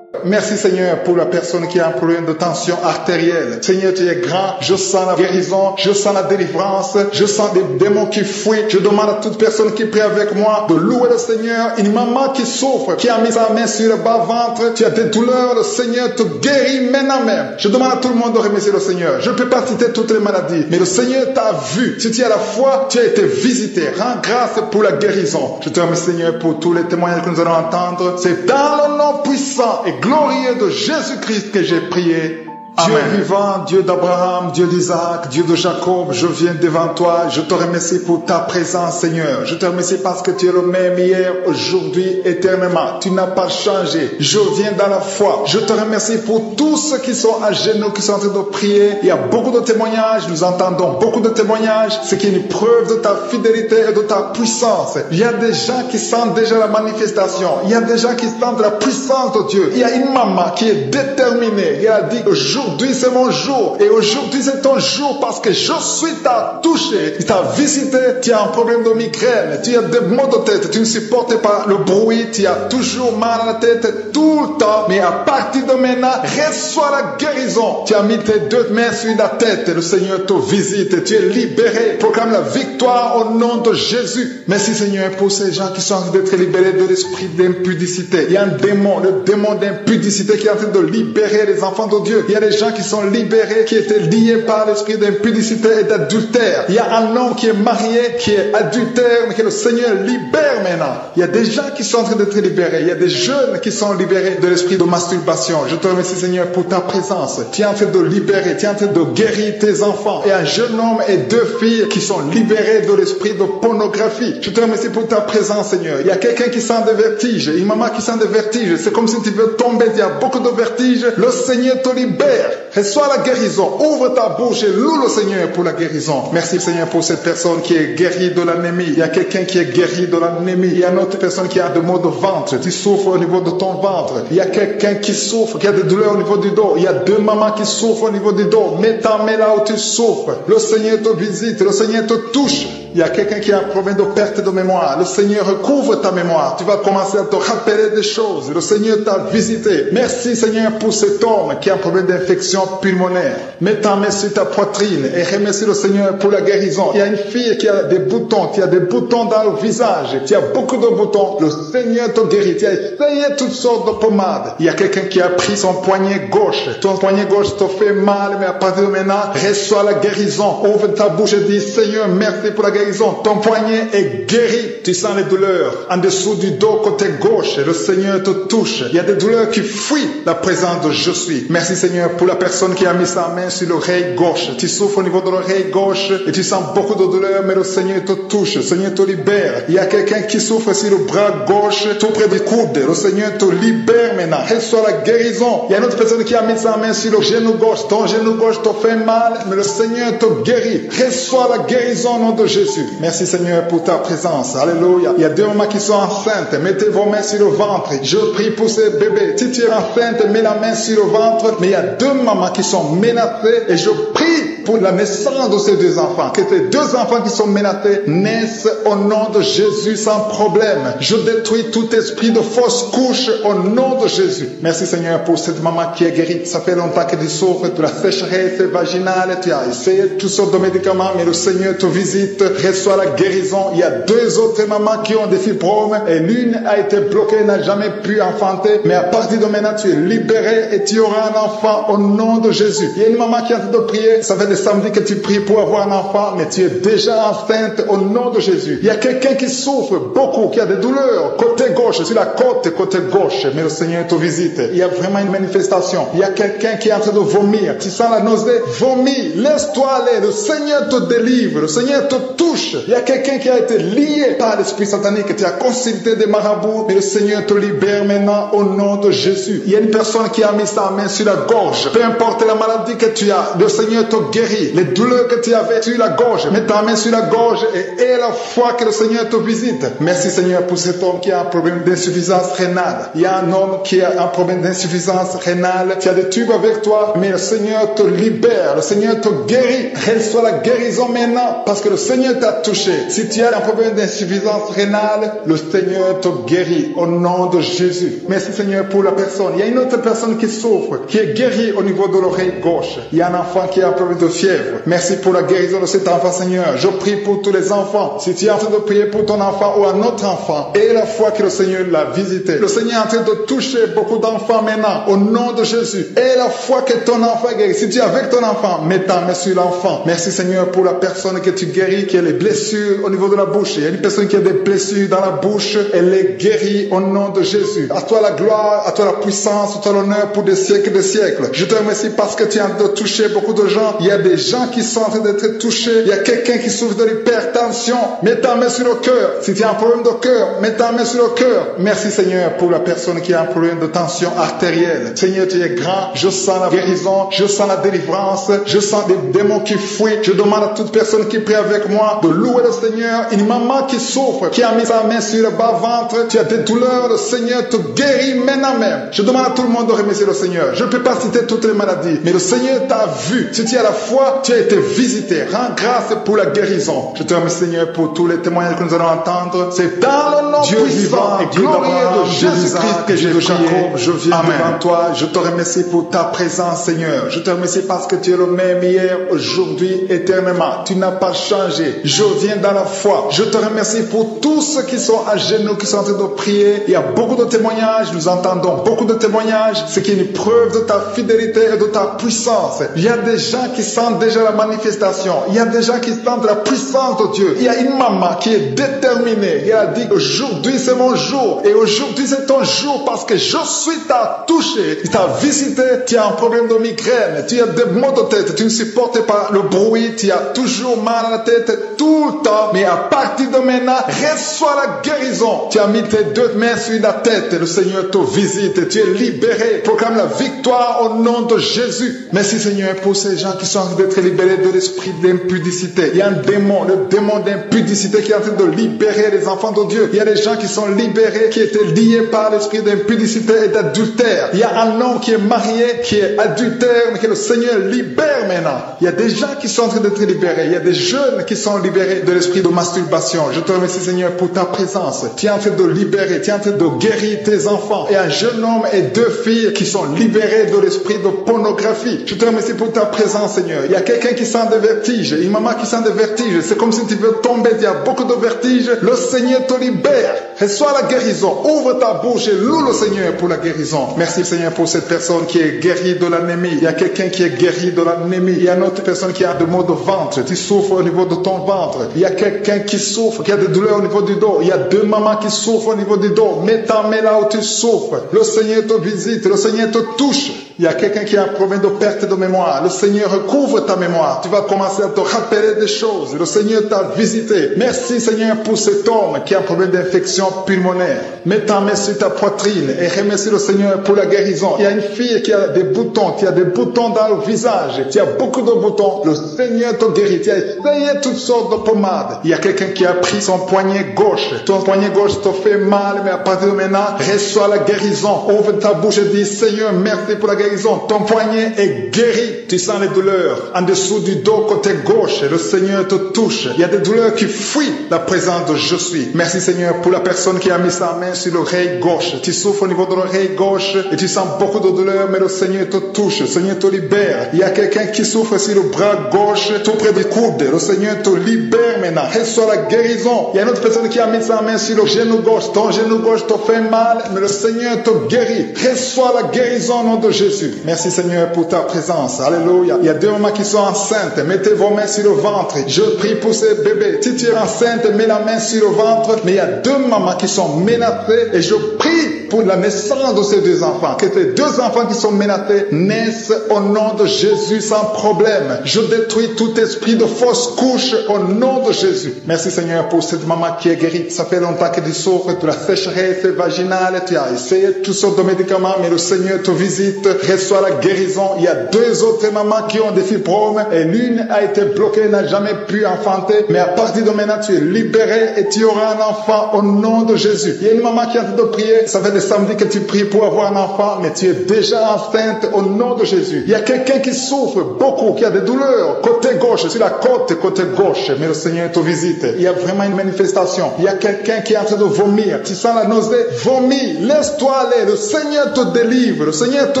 merci, Seigneur, pour la personne qui a un problème de tension artérielle. Seigneur, tu es grand. Je sens la guérison. Je sens la délivrance. Je sens des démons qui fuient. Je demande à toute personne qui prie avec moi de louer le Seigneur. Une maman qui souffre, qui a mis sa main sur le bas-ventre. Tu as des douleurs. Le Seigneur te guérit maintenant même. Je demande à tout le monde de remercier le Seigneur. Je ne peux pas citer toutes les maladies, mais le Seigneur t'a vu. Si tu as la foi, tu as été visité. Rends grâce pour la guérison. Je te remercie, Seigneur, pour tous les témoignages que nous allons entendre. C'est dans le nom puissant et glorieux de Jésus-Christ que j'ai prié. Dieu vivant, Dieu d'Abraham, Dieu d'Isaac, Dieu de Jacob, je viens devant toi. Je te remercie pour ta présence, Seigneur. Je te remercie parce que tu es le même hier, aujourd'hui, éternellement. Tu n'as pas changé. Je viens dans la foi. Je te remercie pour tous ceux qui sont à genoux, qui sont en train de prier. Il y a beaucoup de témoignages. Nous entendons beaucoup de témoignages. Ce qui est une preuve de ta fidélité et de ta puissance. Il y a des gens qui sentent déjà la manifestation. Il y a des gens qui sentent la puissance de Dieu. Il y a une maman qui est déterminée. Elle a dit que aujourd'hui c'est mon jour et aujourd'hui c'est ton jour parce que je suis t'a touché, il t'a visité, tu as un problème de migraine, tu as des maux de tête, tu ne supportes pas le bruit, tu as toujours mal à la tête tout le temps, mais à partir de maintenant, reçois la guérison. Tu as mis tes 2 mains sur la tête, le Seigneur te visite, tu es libéré, proclame la victoire au nom de Jésus. Merci, Seigneur, pour ces gens qui sont en train d'être libérés de l'esprit d'impudicité. Il y a un démon, le démon d'impudicité qui est en train de libérer les enfants de Dieu. Il y a des gens qui sont libérés, qui étaient liés par l'esprit d'impudicité et d'adultère. Il y a un homme qui est marié, qui est adultère, mais que le Seigneur libère maintenant. Il y a des gens qui sont en train d'être libérés. Il y a des jeunes qui sont libérés de l'esprit de masturbation. Je te remercie, Seigneur, pour ta présence. Tu es en train de libérer, tu es en train de guérir tes enfants. Et un jeune homme et 2 filles qui sont libérés de l'esprit de pornographie. Je te remercie pour ta présence, Seigneur. Il y a quelqu'un qui sent des vertiges, une maman qui sent des vertiges. C'est comme si tu veux tomber, il y a beaucoup de vertiges. Le Seigneur te libère. Reçois la guérison. Ouvre ta bouche et loue le Seigneur pour la guérison. Merci, Seigneur, pour cette personne qui est guérie de l'anémie. Il y a quelqu'un qui est guéri de l'anémie. Il y a une autre personne qui a des maux de ventre. Tu souffres au niveau de ton ventre. Il y a quelqu'un qui souffre, qui a des douleurs au niveau du dos. Il y a 2 mamans qui souffrent au niveau du dos. Mets ta main là où tu souffres. Le Seigneur te visite. Le Seigneur te touche. Il y a quelqu'un qui a un problème de perte de mémoire. Le Seigneur recouvre ta mémoire. Tu vas commencer à te rappeler des choses. Le Seigneur t'a visité. Merci, Seigneur, pour cet homme qui a un problème d'infection pulmonaire. Mets ta main sur ta poitrine et remercie le Seigneur pour la guérison. Il y a une fille qui a des boutons. Tu as des boutons dans le visage. Tu as beaucoup de boutons. Le Seigneur te guérit. Tu as essayé toutes sortes de pommades. Il y a quelqu'un qui a pris son poignet gauche. Ton poignet gauche te fait mal, mais à partir de maintenant, reçois la guérison. Ouvre ta bouche et dis, Seigneur, merci pour la guérison. Ton poignet est guéri. Tu sens les douleurs en dessous du dos côté gauche. Le Seigneur te touche. Il y a des douleurs qui fuient la présence de je suis. Merci, Seigneur, pour la personne qui a mis sa main sur l'oreille gauche. Tu souffres au niveau de l'oreille gauche et tu sens beaucoup de douleur, mais le Seigneur te touche, le Seigneur te libère. Il y a quelqu'un qui souffre sur le bras gauche, tout près du coude. Le Seigneur te libère maintenant. Reçois la guérison. Il y a une autre personne qui a mis sa main sur le genou gauche. Ton genou gauche te fait mal, mais le Seigneur te guérit. Reçois la guérison au nom de Jésus. Merci Seigneur pour ta présence. Alléluia. Il y a deux mamans qui sont enceintes. Mettez vos mains sur le ventre. Je prie pour ces bébés. Si tu es enceinte, mets la main sur le ventre. Mais il y a deux mamans qui sont menacées et je prie pour la naissance de ces deux enfants. Que ces deux enfants qui sont menacés naissent au nom de Jésus sans problème. Je détruis tout esprit de fausse couche au nom de Jésus. Merci Seigneur pour cette maman qui est guérie. Ça fait longtemps que tu souffres de la sécheresse vaginale. Tu as essayé toutes sortes de médicaments, mais le Seigneur te visite. Reçois la guérison. Il y a deux autres mamans qui ont des fibromes et l'une a été bloquée, n'a jamais pu enfanter. Mais à partir de maintenant, tu es libéré et tu auras un enfant au nom de Jésus. Il y a une maman qui est en train de prier. Ça fait des samedis que tu pries pour avoir un enfant, mais tu es déjà enceinte au nom de Jésus. Il y a quelqu'un qui souffre beaucoup, qui a des douleurs côté gauche, sur la côte côté gauche, mais le Seigneur te visite. Il y a vraiment une manifestation. Il y a quelqu'un qui est en train de vomir. Tu sens la nausée, vomis, laisse-toi aller. Le Seigneur te délivre, le Seigneur te touche. Il y a quelqu'un qui a été lié par l'esprit satanique, tu as consulté des marabouts, mais le Seigneur te libère maintenant au nom de Jésus. Il y a une personne qui a mis sa main sur la gorge. Peu importe la maladie que tu as, le Seigneur te guérit. Les douleurs que tu avais sur la gorge, mets ta main sur la gorge et aie la foi que le Seigneur te visite. Merci Seigneur pour cet homme qui a un problème d'insuffisance rénale. Il y a un homme qui a un problème d'insuffisance rénale. Tu as des tubes avec toi, mais le Seigneur te libère. Le Seigneur te guérit. Reçois la guérison maintenant parce que le Seigneur t'a touché. Si tu as un problème d'insuffisance rénale, le Seigneur te guérit au nom de Jésus. Merci Seigneur pour la personne. Il y a une autre personne qui souffre, qui est guérie au niveau de l'oreille gauche. Il y a un enfant qui a un problème de fièvre. Merci pour la guérison de cet enfant Seigneur. Je prie pour tous les enfants. Si tu es en train de prier pour ton enfant ou un autre enfant, et la foi que le Seigneur l'a visité. Le Seigneur est en train de toucher beaucoup d'enfants maintenant au nom de Jésus. Et la foi que ton enfant guérit. Si tu es avec ton enfant, mets ta main sur l'enfant. Merci Seigneur pour la personne que tu guéris, qui a les blessures au niveau de la bouche. Il y a une personne qui a des blessures dans la bouche. Elle est guérie au nom de Jésus. À toi la gloire, à toi la puissance, à toi l'honneur pour des siècles et des siècles. Je te remercie parce que tu es en train de toucher beaucoup de gens. Il y a des gens qui sont en train d'être touchés. Il y a quelqu'un qui souffre de l'hypertension. Mets ta main sur le cœur. Si tu as un problème de cœur, mets ta main sur le cœur. Merci Seigneur pour la personne qui a un problème de tension artérielle. Seigneur, tu es grand. Je sens la guérison. Je sens la délivrance. Je sens des démons qui fuient. Je demande à toute personne qui prie avec moi de louer le Seigneur. Une maman qui souffre, qui a mis sa main sur le bas-ventre. Tu as des douleurs. Le Seigneur te guérit maintenant même. Je demande à tout le monde de remercier le Seigneur. Je ne peux pas citer toutes les maladies, mais le Seigneur t'a vu. Si tu as la foi, tu as été visité. Rends grâce pour la guérison. Je te remercie Seigneur pour tous les témoignages que nous allons entendre. C'est dans le nom Dieu vivant et glorieux de Jésus-Christ que j'ai prié. Je viens devant toi. Je te remercie pour ta présence Seigneur. Je te remercie parce que tu es le même hier, aujourd'hui, éternellement. Tu n'as pas changé. Je viens dans la foi. Je te remercie pour tous ceux qui sont à genoux, qui sont en train de prier. Il y a beaucoup de témoignages. Nous entendons beaucoup de témoignages. Ce qui est une preuve de ta fidélité et de ta puissance. Il y a des gens qui sentent déjà la manifestation. Il y a des gens qui sentent la puissance de Dieu. Il y a une maman qui est déterminée. Elle a dit aujourd'hui c'est mon jour. Et aujourd'hui c'est ton jour parce que je suis t'a touché. Il t'a visité. Tu as un problème de migraine. Tu as des maux de tête. Tu ne supportes pas le bruit. Tu as toujours mal à la tête tout le temps. Mais à partir de maintenant, reçois la guérison. Tu as mis tes deux mains sur la tête. Le Seigneur te visite. Tu es libéré. Proclame la victoire au nom de Jésus. Merci Seigneur pour ces gens qui sont en train d'être libérés de l'esprit d'impudicité. Il y a un démon, le démon d'impudicité qui est en train de libérer les enfants de Dieu. Il y a des gens qui sont libérés, qui étaient liés par l'esprit d'impudicité et d'adultère. Il y a un homme qui est marié, qui est adultère, mais que le Seigneur libère maintenant. Il y a des gens qui sont en train d'être libérés. Il y a des jeunes qui sont libérés de l'esprit de masturbation. Je te remercie Seigneur pour ta présence. Tu es en train de libérer, tu es en train de guérir tes enfants. Et un jeune homme et deux filles qui sont libérés de l'esprit de pornographie. Je te remercie pour ta présence Seigneur. Il y a quelqu'un qui sent des vertiges, une maman qui sent des vertiges. C'est comme si tu veux tomber, il y a beaucoup de vertiges. Le Seigneur te libère. Reçois la guérison. Ouvre ta bouche et loue le Seigneur pour la guérison. Merci Seigneur pour cette personne qui est guérie de l'anémie. Il y a quelqu'un qui est guéri de l'anémie. Il y a une autre personne qui a des maux de ventre. Tu souffres au niveau de ton ventre. Il y a quelqu'un qui souffre, qui a des douleurs au niveau du dos. Il y a deux mamans qui souffrent au niveau du dos. Mets ta main là où tu souffres. Le Seigneur te visite. Le Seigneur te touche. Il y a quelqu'un qui a un problème de perte de mémoire. Le Seigneur recouvre ta mémoire. Tu vas commencer à te rappeler des choses. Le Seigneur t'a visité. Merci Seigneur pour cet homme qui a un problème d'infection pulmonaire. Mets ta main sur ta poitrine et remercie le Seigneur pour la guérison. Il y a une fille qui a des boutons, dans le visage. Tu as beaucoup de boutons. Le Seigneur te guérit. Tu as essayé toutes sortes de pommades. Il y a quelqu'un qui a pris son poignet gauche. Ton poignet gauche te fait mal, mais à partir de maintenant, reçois la guérison. Ouvre ta bouche et dis, Seigneur, merci pour la guérison. Ton poignet est guéri. Tu sens les douleurs en dessous du dos côté gauche. Le Seigneur te touche. Il y a des douleurs qui fuient la présence de je suis. Merci Seigneur pour la personne qui a mis sa main sur l'oreille gauche. Tu souffres au niveau de l'oreille gauche et tu sens beaucoup de douleurs, mais le Seigneur te touche. Le Seigneur te libère. Il y a quelqu'un qui souffre sur le bras gauche, tout près du coude. Le Seigneur te libère maintenant. Reçois la guérison. Il y a une autre personne qui a mis sa main sur le genou gauche. Ton genou gauche te fait mal, mais le Seigneur te guérit. Reçois la guérison au nom de Jésus. Merci Seigneur pour ta présence. Alléluia. Il y a deux mamans qui sont enceintes. Mettez vos mains sur le ventre. Je prie pour ces bébés. Si tu es enceinte, mets la main sur le ventre. Mais il y a deux mamans qui sont menacées et je prie pour la naissance de ces deux enfants. Que ces deux enfants qui sont menacés naissent au nom de Jésus sans problème. Je détruis tout esprit de fausse couche au nom de Jésus. Merci Seigneur pour cette maman qui est guérie. Ça fait longtemps que tu souffres de la sécheresse vaginale. Tu as essayé toutes sortes de médicaments, mais le Seigneur te visite. Reçois la guérison. Il y a deux autres mamans qui ont des fibromes et l'une a été bloquée, n'a jamais pu enfanter. Mais à partir de maintenant, tu es libéré et tu auras un enfant au nom de Jésus. Il y a une maman qui est en train de prier. Ça fait des samedis que tu pries pour avoir un enfant, mais tu es déjà enceinte au nom de Jésus. Il y a quelqu'un qui souffre beaucoup, qui a des douleurs côté gauche, sur la côte côté gauche, mais le Seigneur te visite. Il y a vraiment une manifestation. Il y a quelqu'un qui est en train de vomir. Tu sens la nausée, vomis, laisse-toi aller. Le Seigneur te délivre, le Seigneur te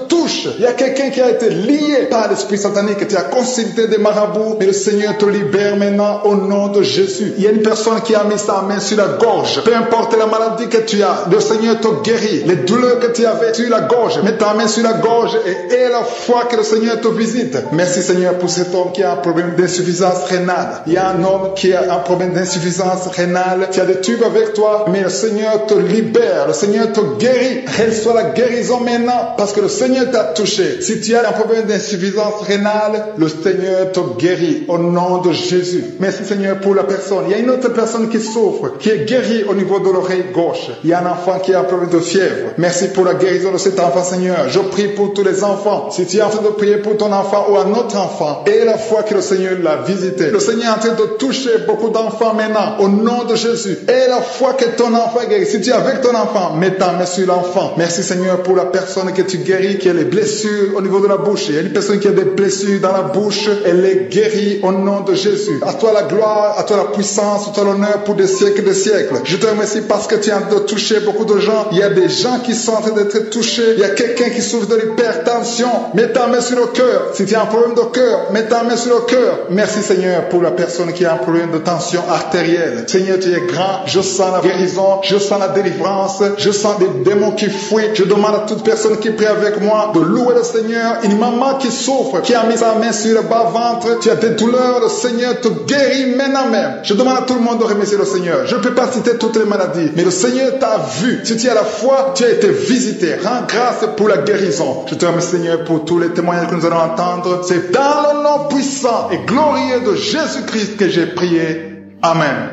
touche. Il y a quelqu'un qui a été lié par l'esprit satanique. Tu as consulté des marabouts, mais le Seigneur te libère maintenant au nom de Jésus. Il y a une personne qui a mis sa main sur la gorge. Peu importe la maladie que tu as, le Seigneur te guérit. Les douleurs que tu avais sur la gorge, mets ta main sur la gorge et aie la foi que le Seigneur te visite. Merci Seigneur pour cet homme qui a un problème d'insuffisance rénale. Il y a un homme qui a un problème d'insuffisance rénale. Tu as des tubes avec toi, mais le Seigneur te libère. Le Seigneur te guérit. Reçois la guérison maintenant parce que le Seigneur t'a touché. Si tu as un problème d'insuffisance rénale, le Seigneur te guérit au nom de Jésus. Merci Seigneur pour la personne. Il y a une autre personne qui souffre, qui est guérie au niveau de l'oreille gauche. Il y a un enfant qui a un problème de fièvre. Merci pour la guérison de cet enfant Seigneur. Je prie pour tous les enfants. Si tu es en train de prier pour ton enfant ou un autre enfant, aie la foi que le Seigneur l'a visité. Le Seigneur est en train de toucher beaucoup d'enfants maintenant au nom de Jésus. Aie la foi que ton enfant est guéri. Si tu es avec ton enfant, mets ta main sur l'enfant. Merci Seigneur pour la personne que tu guéris, qui a les blessures au niveau de la bouche. Il y a une personne qui a des blessures dans la bouche. Elle est guérie au nom de Jésus. À toi la gloire, à toi la puissance, à toi l'honneur pour des siècles et des siècles. Je te remercie parce que tu es en train de toucher beaucoup de gens. Il y a des gens qui sont en train d'être touchés. Il y a quelqu'un qui souffre de l'hypertension. Mets ta main sur le cœur. Si tu as un problème de cœur, mets ta main sur le cœur. Merci Seigneur pour la personne qui a un problème de tension artérielle. Seigneur, tu es grand. Je sens la guérison. Je sens la délivrance. Je sens des démons qui fuient. Je demande à toute personne qui prie avec moi de louer le Seigneur. Une maman qui souffre, qui a mis sa main sur le bas-ventre. Tu as des douleurs. Le Seigneur te guérit maintenant même. Je demande à tout le monde de remercier le Seigneur. Je ne peux pas citer toutes les maladies, mais le Seigneur t'a vu. Si tu as la foi, tu as été visité. Rends grâce pour la guérison. Je te remercie Seigneur pour tous les témoignages que nous allons entendre. C'est dans le nom puissant et glorieux de Jésus-Christ que j'ai prié. Amen.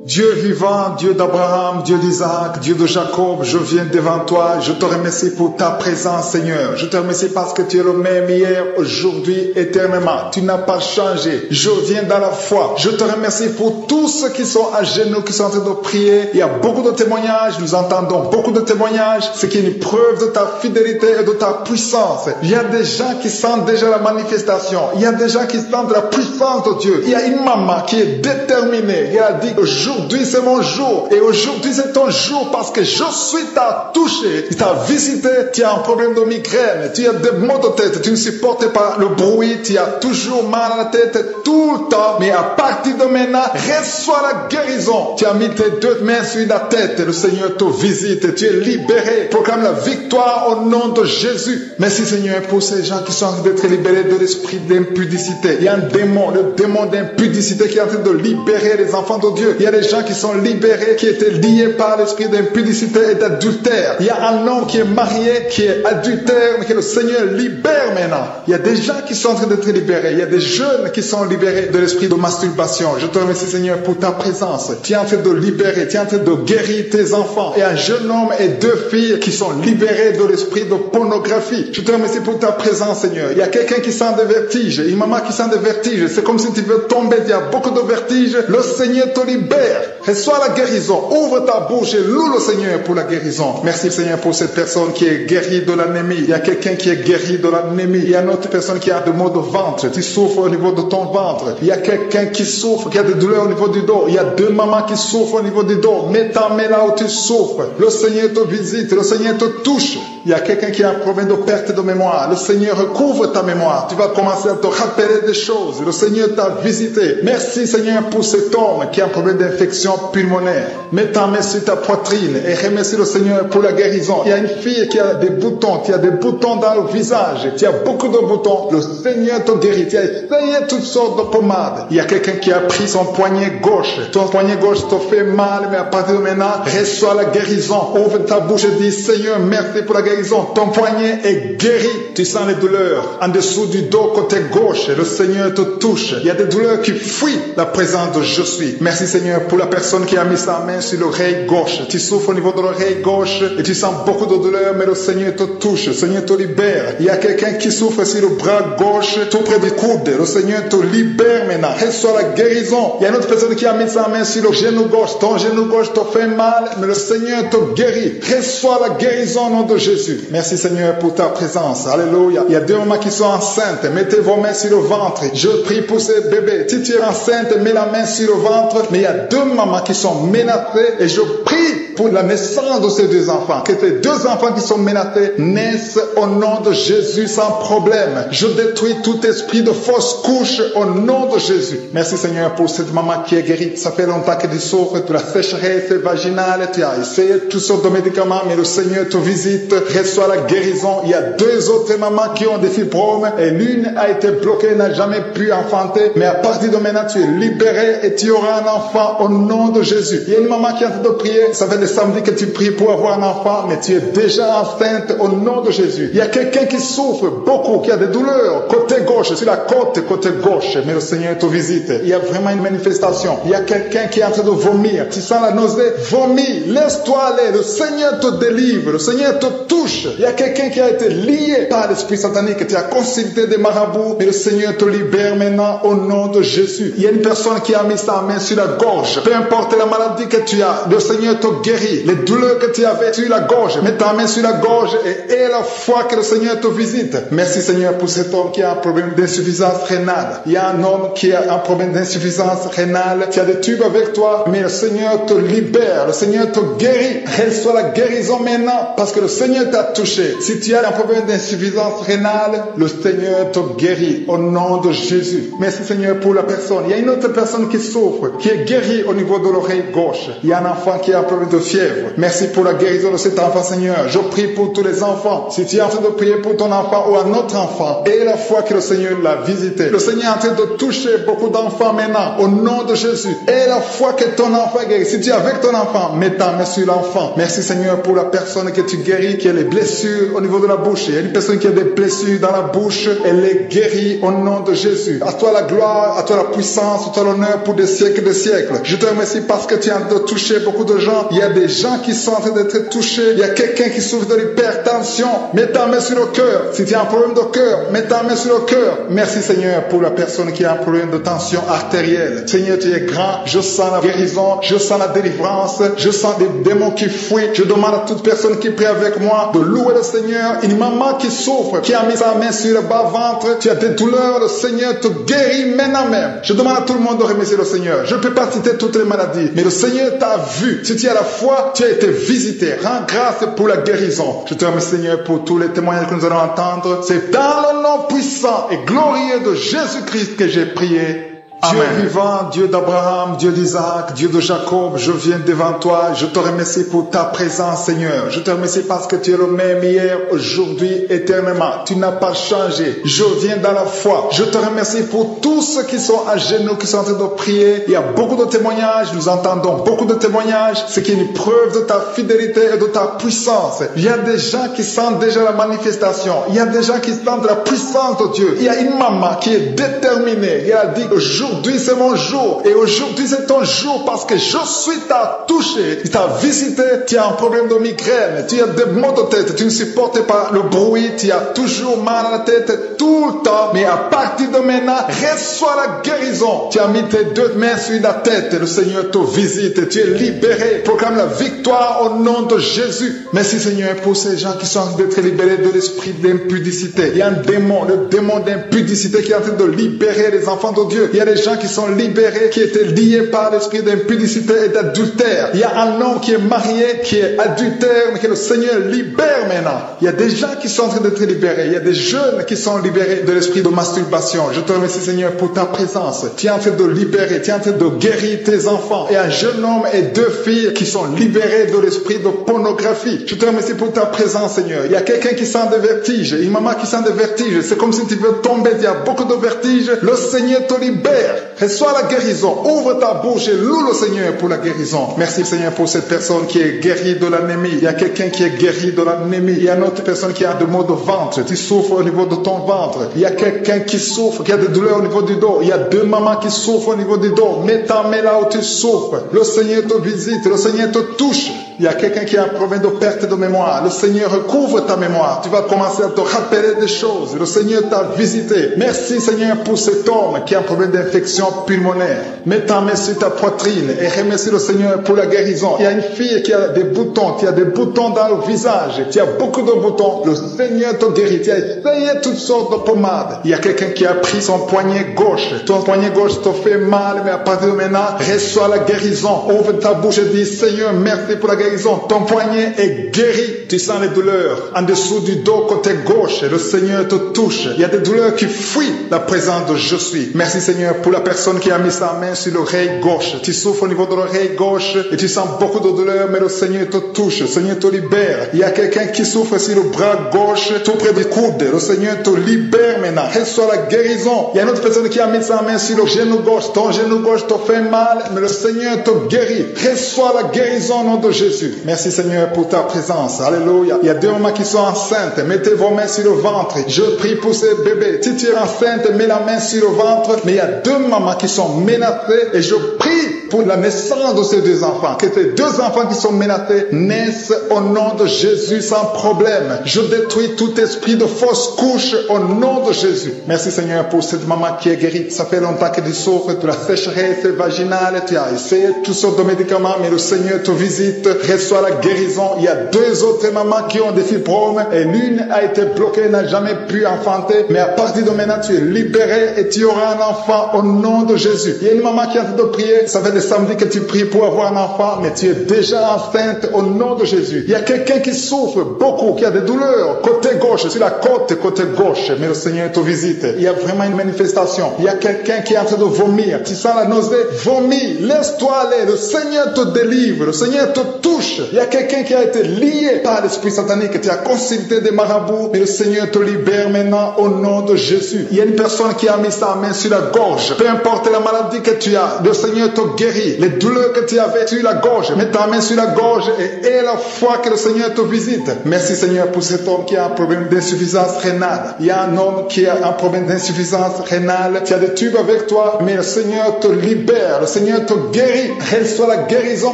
Dieu vivant, Dieu d'Abraham, Dieu d'Isaac, Dieu de Jacob, je viens devant toi, je te remercie pour ta présence Seigneur. Je te remercie parce que tu es le même hier, aujourd'hui, éternellement. Tu n'as pas changé. Je viens dans la foi. Je te remercie pour tous ceux qui sont à genoux, qui sont en train de prier. Il y a beaucoup de témoignages, nous entendons beaucoup de témoignages, ce qui est une preuve de ta fidélité et de ta puissance. Il y a des gens qui sentent déjà la manifestation. Il y a des gens qui sentent la puissance de Dieu. Il y a une maman qui est déterminée. Elle a dit aujourd'hui c'est mon jour et aujourd'hui c'est ton jour parce que je suis t'a touché, il t'a visité, tu as un problème de migraine, tu as des maux de tête, tu ne supportes pas le bruit, tu as toujours mal à la tête tout le temps, mais à partir de maintenant, reçois la guérison. Tu as mis tes deux mains sur la tête, le Seigneur te visite, tu es libéré, proclame la victoire au nom de Jésus. Merci Seigneur pour ces gens qui sont en train d'être libérés de l'esprit d'impudicité. Il y a un démon, le démon d'impudicité qui est en train de libérer les enfants de Dieu. Il y a des gens qui sont libérés, qui étaient liés par l'esprit d'impudicité et d'adultère. Il y a un homme qui est marié, qui est adultère, mais que le Seigneur libère maintenant. Il y a des gens qui sont en train d'être libérés. Il y a des jeunes qui sont libérés de l'esprit de masturbation. Je te remercie, Seigneur, pour ta présence. Tu es en train de libérer, tu es en train de guérir tes enfants. Et un jeune homme et 2 filles qui sont libérés de l'esprit de pornographie. Je te remercie pour ta présence, Seigneur. Il y a quelqu'un qui sent des vertiges, une maman qui sent des vertiges. C'est comme si tu veux tomber, il y a beaucoup de vertiges. Le Seigneur te libère. Reçois la guérison. Ouvre ta bouche et loue le Seigneur pour la guérison. Merci, Seigneur, pour cette personne qui est guérie de l'anémie. Il y a quelqu'un qui est guéri de l'anémie. Il y a une autre personne qui a des maux de ventre. Tu souffres au niveau de ton ventre. Il y a quelqu'un qui souffre, qui a des douleurs au niveau du dos. Il y a 2 mamans qui souffrent au niveau du dos. Mets ta main là où tu souffres. Le Seigneur te visite. Le Seigneur te touche. Il y a quelqu'un qui a un problème de perte de mémoire. Le Seigneur recouvre ta mémoire. Tu vas commencer à te rappeler des choses. Le Seigneur t'a visité. Merci, Seigneur, pour cet homme qui a un problème d'infection pulmonaire. Mets ta main sur ta poitrine et remercie le Seigneur pour la guérison. Il y a une fille qui a des boutons. Tu as des boutons dans le visage. Tu as beaucoup de boutons. Le Seigneur te guérit. Tu as essayé toutes sortes de pommades. Il y a quelqu'un qui a pris son poignet gauche. Ton poignet gauche te fait mal, mais à partir de maintenant, reçois la guérison. Ouvre ta bouche et dis, Seigneur, merci pour la guérison. Ton poignet est guéri. Tu sens les douleurs en dessous du dos côté gauche. Le Seigneur te touche. Il y a des douleurs qui fuient la présence de je suis. Merci, Seigneur, pour la personne qui a mis sa main sur l'oreille gauche. Tu souffres au niveau de l'oreille gauche et tu sens beaucoup de douleurs, mais le Seigneur te touche. Le Seigneur te libère. Il y a quelqu'un qui souffre sur le bras gauche, tout près du coude. Le Seigneur te libère maintenant. Reçois la guérison. Il y a une autre personne qui a mis sa main sur le genou gauche. Ton genou gauche te fait mal, mais le Seigneur te guérit. Reçois la guérison au nom de Jésus. Merci, Seigneur, pour ta présence. Alléluia. Il y a 2 mamans qui sont enceintes. Mettez vos mains sur le ventre. Je prie pour ces bébés. Si tu es enceinte, mets la main sur le ventre. Mais il y a 2 mamans qui sont menacées et je prie pour la naissance de ces 2 enfants. Que ces 2 enfants qui sont menacés naissent au nom de Jésus sans problème. Je détruis tout esprit de fausse couche au nom de Jésus. Merci, Seigneur, pour cette maman qui est guérie. Ça fait longtemps que tu souffres de la sécheresse vaginale. Tu as essayé toutes sortes de médicaments, mais le Seigneur te visite. Reçois la guérison. Il y a 2 autres mamans qui ont des fibromes et l'une a été bloquée, n'a jamais pu enfanter. Mais à partir de maintenant, tu es libéré et tu auras un enfant au nom de Jésus. Il y a une maman qui est en train de prier. Ça fait des samedis que tu pries pour avoir un enfant, mais tu es déjà enceinte au nom de Jésus. Il y a quelqu'un qui souffre beaucoup, qui a des douleurs côté gauche, sur la côte côté gauche, mais le Seigneur te visite. Il y a vraiment une manifestation. Il y a quelqu'un qui est en train de vomir. Tu sens la nausée, vomis, laisse-toi aller. Le Seigneur te délivre. Le Seigneur te touche. Il y a quelqu'un qui a été lié par l'esprit satanique. Tu as consulté des marabouts, mais le Seigneur te libère maintenant au nom de Jésus. Il y a une personne qui a mis sa main sur la gorge. Peu importe la maladie que tu as, le Seigneur te guérit. Les douleurs que tu avais sur la gorge, mets ta main sur la gorge et aie la foi que le Seigneur te visite. Merci, Seigneur, pour cet homme qui a un problème d'insuffisance rénale. Il y a un homme qui a un problème d'insuffisance rénale. Tu as des tubes avec toi, mais le Seigneur te libère. Le Seigneur te guérit. Reçois la guérison maintenant parce que le Seigneur t'a touché. Si tu as un problème d'insuffisance rénale, le Seigneur te guérit au nom de Jésus. Merci, Seigneur, pour la personne. Il y a une autre personne qui souffre, qui est guérie au niveau de l'oreille gauche. Il y a un enfant qui a un problème de fièvre. Merci pour la guérison de cet enfant, Seigneur. Je prie pour tous les enfants. Si tu es en train de prier pour ton enfant ou un autre enfant, et la foi que le Seigneur l'a visité. Le Seigneur est en train de toucher beaucoup d'enfants maintenant au nom de Jésus. Et la foi que ton enfant est guéri. Si tu es avec ton enfant, mets ta main sur l'enfant. Merci, Seigneur, pour la personne que tu guéris, qui a les blessures au niveau de la bouche. Il y a une personne qui a des blessures dans la bouche. Elle est guérie au nom de Jésus. À toi la gloire, à toi la puissance, à toi l'honneur pour des siècles et des siècles. Je te remercie parce que tu es en train de toucher beaucoup de gens. Il y a des gens qui sont en train d'être touchés. Il y a quelqu'un qui souffre de l'hypertension. Mets ta main sur le cœur. Si tu as un problème de cœur, mets ta main sur le cœur. Merci, Seigneur, pour la personne qui a un problème de tension artérielle. Seigneur, tu es grand. Je sens la guérison. Je sens la délivrance. Je sens des démons qui fuient. Je demande à toute personne qui prie avec moi de louer le Seigneur. Une maman qui souffre, qui a mis sa main sur le bas-ventre. Tu as des douleurs. Le Seigneur te guérit maintenant même. Je demande à tout le monde de remercier le Seigneur. Je ne peux pas citer toutes les maladies, mais le Seigneur t'a vu. Si tu as la foi, tu as été visité. Rends grâce pour la guérison. Je te remercie, Seigneur, pour tous les témoignages que nous allons entendre. C'est dans le nom puissant et glorieux de Jésus-Christ que j'ai prié. Dieu Amen. vivant, Dieu d'Abraham, Dieu d'Isaac, Dieu de Jacob, je viens devant toi. Je te remercie pour ta présence, Seigneur. Je te remercie parce que tu es le même hier, aujourd'hui, éternellement. Tu n'as pas changé. Je viens dans la foi. Je te remercie pour tous ceux qui sont à genoux, qui sont en train de prier. Il y a beaucoup de témoignages. Nous entendons beaucoup de témoignages. Ce qui est une preuve de ta fidélité et de ta puissance. Il y a des gens qui sentent déjà la manifestation. Il y a des gens qui sentent la puissance de Dieu. Il y a une maman qui est déterminée. Elle a dit aujourd'hui c'est mon jour. Et aujourd'hui c'est ton jour parce que je suis t'a touché. Il t'a visité. Tu as un problème de migraine. Tu as des maux de tête. Tu ne supportes pas le bruit. Tu as toujours mal à la tête tout le temps. Mais à partir de maintenant, reçois la guérison. Tu as mis tes deux mains sur la tête. Le Seigneur te visite. Tu es libéré. Proclame la victoire au nom de Jésus. Merci Seigneur pour ces gens qui sont en train d'être libérés de l'esprit d'impudicité. Il y a un démon, le démon d'impudicité qui est en train de libérer les enfants de Dieu. Il y a des gens qui sont libérés, qui étaient liés par l'esprit d'impudicité et d'adultère. Il y a un homme qui est marié, qui est adultère, mais que le Seigneur libère maintenant. Il y a des gens qui sont en train d'être libérés. Il y a des jeunes qui sont libérés de l'esprit de masturbation. Je te remercie Seigneur pour ta présence. Tu es en train de libérer, tu es en train de guérir tes enfants. Il y a un jeune homme et deux filles qui sont libérés de l'esprit de pornographie. Je te remercie pour ta présence Seigneur. Il y a quelqu'un qui sent des vertiges, une maman qui sent des vertiges. C'est comme si tu veux tomber, il y a beaucoup de vertiges. Le Seigneur te libère. Reçois la guérison. Ouvre ta bouche et loue le Seigneur pour la guérison. Merci Seigneur pour cette personne qui est guérie de l'anémie. Il y a quelqu'un qui est guéri de l'anémie. Il y a une autre personne qui a des maux de ventre. Tu souffres au niveau de ton ventre. Il y a quelqu'un qui souffre, qui a des douleurs au niveau du dos. Il y a deux mamans qui souffrent au niveau du dos. Mets ta main là où tu souffres. Le Seigneur te visite. Le Seigneur te touche. Il y a quelqu'un qui a un problème de perte de mémoire. Le Seigneur recouvre ta mémoire. Tu vas commencer à te rappeler des choses. Le Seigneur t'a visité. Merci Seigneur pour cet homme qui a un problème d'infection pulmonaire. Mets ta main sur ta poitrine et remercie le Seigneur pour la guérison. Il y a une fille qui a des boutons. Tu as des boutons dans le visage. Tu as beaucoup de boutons. Le Seigneur te guérit. Tu as essayé toutes sortes de pommades. Il y a quelqu'un qui a pris son poignet gauche. Ton poignet gauche te fait mal, mais à partir de maintenant, reçois la guérison. Ouvre ta bouche et dis Seigneur, merci pour la guérison. Ton poignet est guéri. Tu sens les douleurs en dessous du dos côté gauche. Le Seigneur te touche. Il y a des douleurs qui fuient la présence de je suis. Merci Seigneur pour la personne qui a mis sa main sur l'oreille gauche. Tu souffres au niveau de l'oreille gauche et tu sens beaucoup de douleurs, mais le Seigneur te touche. Le Seigneur te libère. Il y a quelqu'un qui souffre sur le bras gauche, tout près du coude. Le Seigneur te libère maintenant. Reçois la guérison. Il y a une autre personne qui a mis sa main sur le genou gauche. Ton genou gauche te fait mal, mais le Seigneur te guérit. Reçois la guérison au nom de Jésus. Merci Seigneur pour ta présence. Alléluia. Il y a deux mamans qui sont enceintes. Mettez vos mains sur le ventre. Je prie pour ces bébés. Si tu es enceinte, mets la main sur le ventre. Mais il y a deux mamans qui sont menacées et je prie pour la naissance de ces deux enfants. Que ces deux enfants qui sont menacés naissent au nom de Jésus sans problème. Je détruis tout esprit de fausse couche au nom de Jésus. Merci Seigneur pour cette maman qui est guérie. Ça fait longtemps que tu souffres de la sécheresse vaginale. Tu as essayé toutes sortes de médicaments, mais le Seigneur te visite. Reçois la guérison. Il y a deux autres mamans qui ont des fibromes et l'une a été bloquée, n'a jamais pu enfanter. Mais à partir de maintenant, tu es libéré et tu auras un enfant au nom de Jésus. Il y a une maman qui est en train de prier. Ça fait des samedis que tu pries pour avoir un enfant, mais tu es déjà enceinte au nom de Jésus. Il y a quelqu'un qui souffre beaucoup, qui a des douleurs côté gauche, sur la côte côté gauche, mais le Seigneur te visite. Il y a vraiment une manifestation. Il y a quelqu'un qui est en train de vomir. Tu sens la nausée, vomis, laisse-toi aller. Le Seigneur te délivre. Le Seigneur te touche. Il y a quelqu'un qui a été lié par l'esprit satanique. Tu as consulté des marabouts, mais le Seigneur te libère maintenant au nom de Jésus. Il y a une personne qui a mis sa main sur la gorge. Peu importe la maladie que tu as, le Seigneur te guérit. Les douleurs que tu avais sur la gorge, mets ta main sur la gorge et aie la foi que le Seigneur te visite. Merci Seigneur pour cet homme qui a un problème d'insuffisance rénale. Il y a un homme qui a un problème d'insuffisance rénale. Tu as des tubes avec toi, mais le Seigneur te libère. Le Seigneur te guérit. Reçois la guérison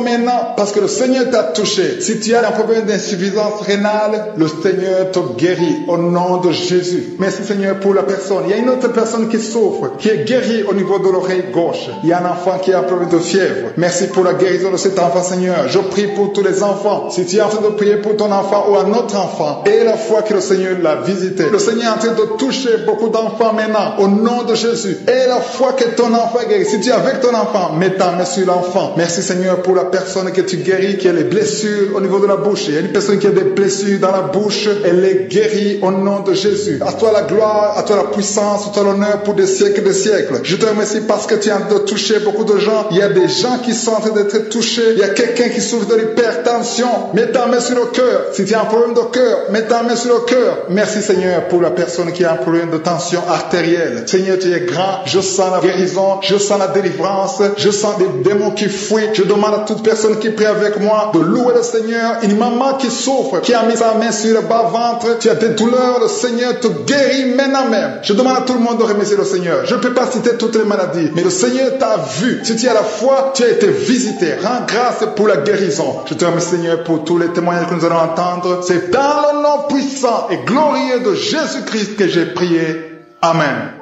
maintenant parce que le Seigneur t'a touché. Si tu as un problème d'insuffisance rénale, le Seigneur te guérit au nom de Jésus. Merci Seigneur pour la personne. Il y a une autre personne qui souffre, qui est guérie au niveau de l'oreille gauche. Il y a un enfant qui a un problème de fièvre. Merci pour la guérison de cet enfant Seigneur. Je prie pour tous les enfants. Si tu es en train de prier pour ton enfant ou un autre enfant, aie la foi que le Seigneur l'a visité. Le Seigneur est en train de toucher beaucoup d'enfants maintenant au nom de Jésus. Aie la foi que ton enfant est guéri. Si tu es avec ton enfant, mets ta main sur l'enfant. Merci Seigneur pour la personne que tu guéris, qui est des blessures au niveau de la bouche. Il y a une personne qui a des blessures dans la bouche. Elle est guérie au nom de Jésus. À toi la gloire, à toi la puissance, à toi l'honneur pour des siècles et des siècles. Je te remercie parce que tu es en train de toucher beaucoup de gens. Il y a des gens qui sont en train d'être touchés. Il y a quelqu'un qui souffre de l'hypertension. Mets ta main sur le cœur. Si tu as un problème de cœur, mets ta main sur le cœur. Merci Seigneur pour la personne qui a un problème de tension artérielle. Seigneur, tu es grand. Je sens la guérison. Je sens la délivrance. Je sens des démons qui fuient. Je demande à toute personne qui prie avec moi de louer le Seigneur. Une maman qui souffre, qui a mis sa main sur le bas-ventre. Tu as des douleurs. Le Seigneur te guérit maintenant même. Je demande à tout le monde de remercier le Seigneur. Je ne peux pas citer toutes les maladies, mais le Seigneur t'a vu. Si tu as la foi, tu as été visité. Rends grâce pour la guérison. Je te remercie Seigneur pour tous les témoignages que nous allons entendre. C'est dans le nom puissant et glorieux de Jésus-Christ que j'ai prié. Amen.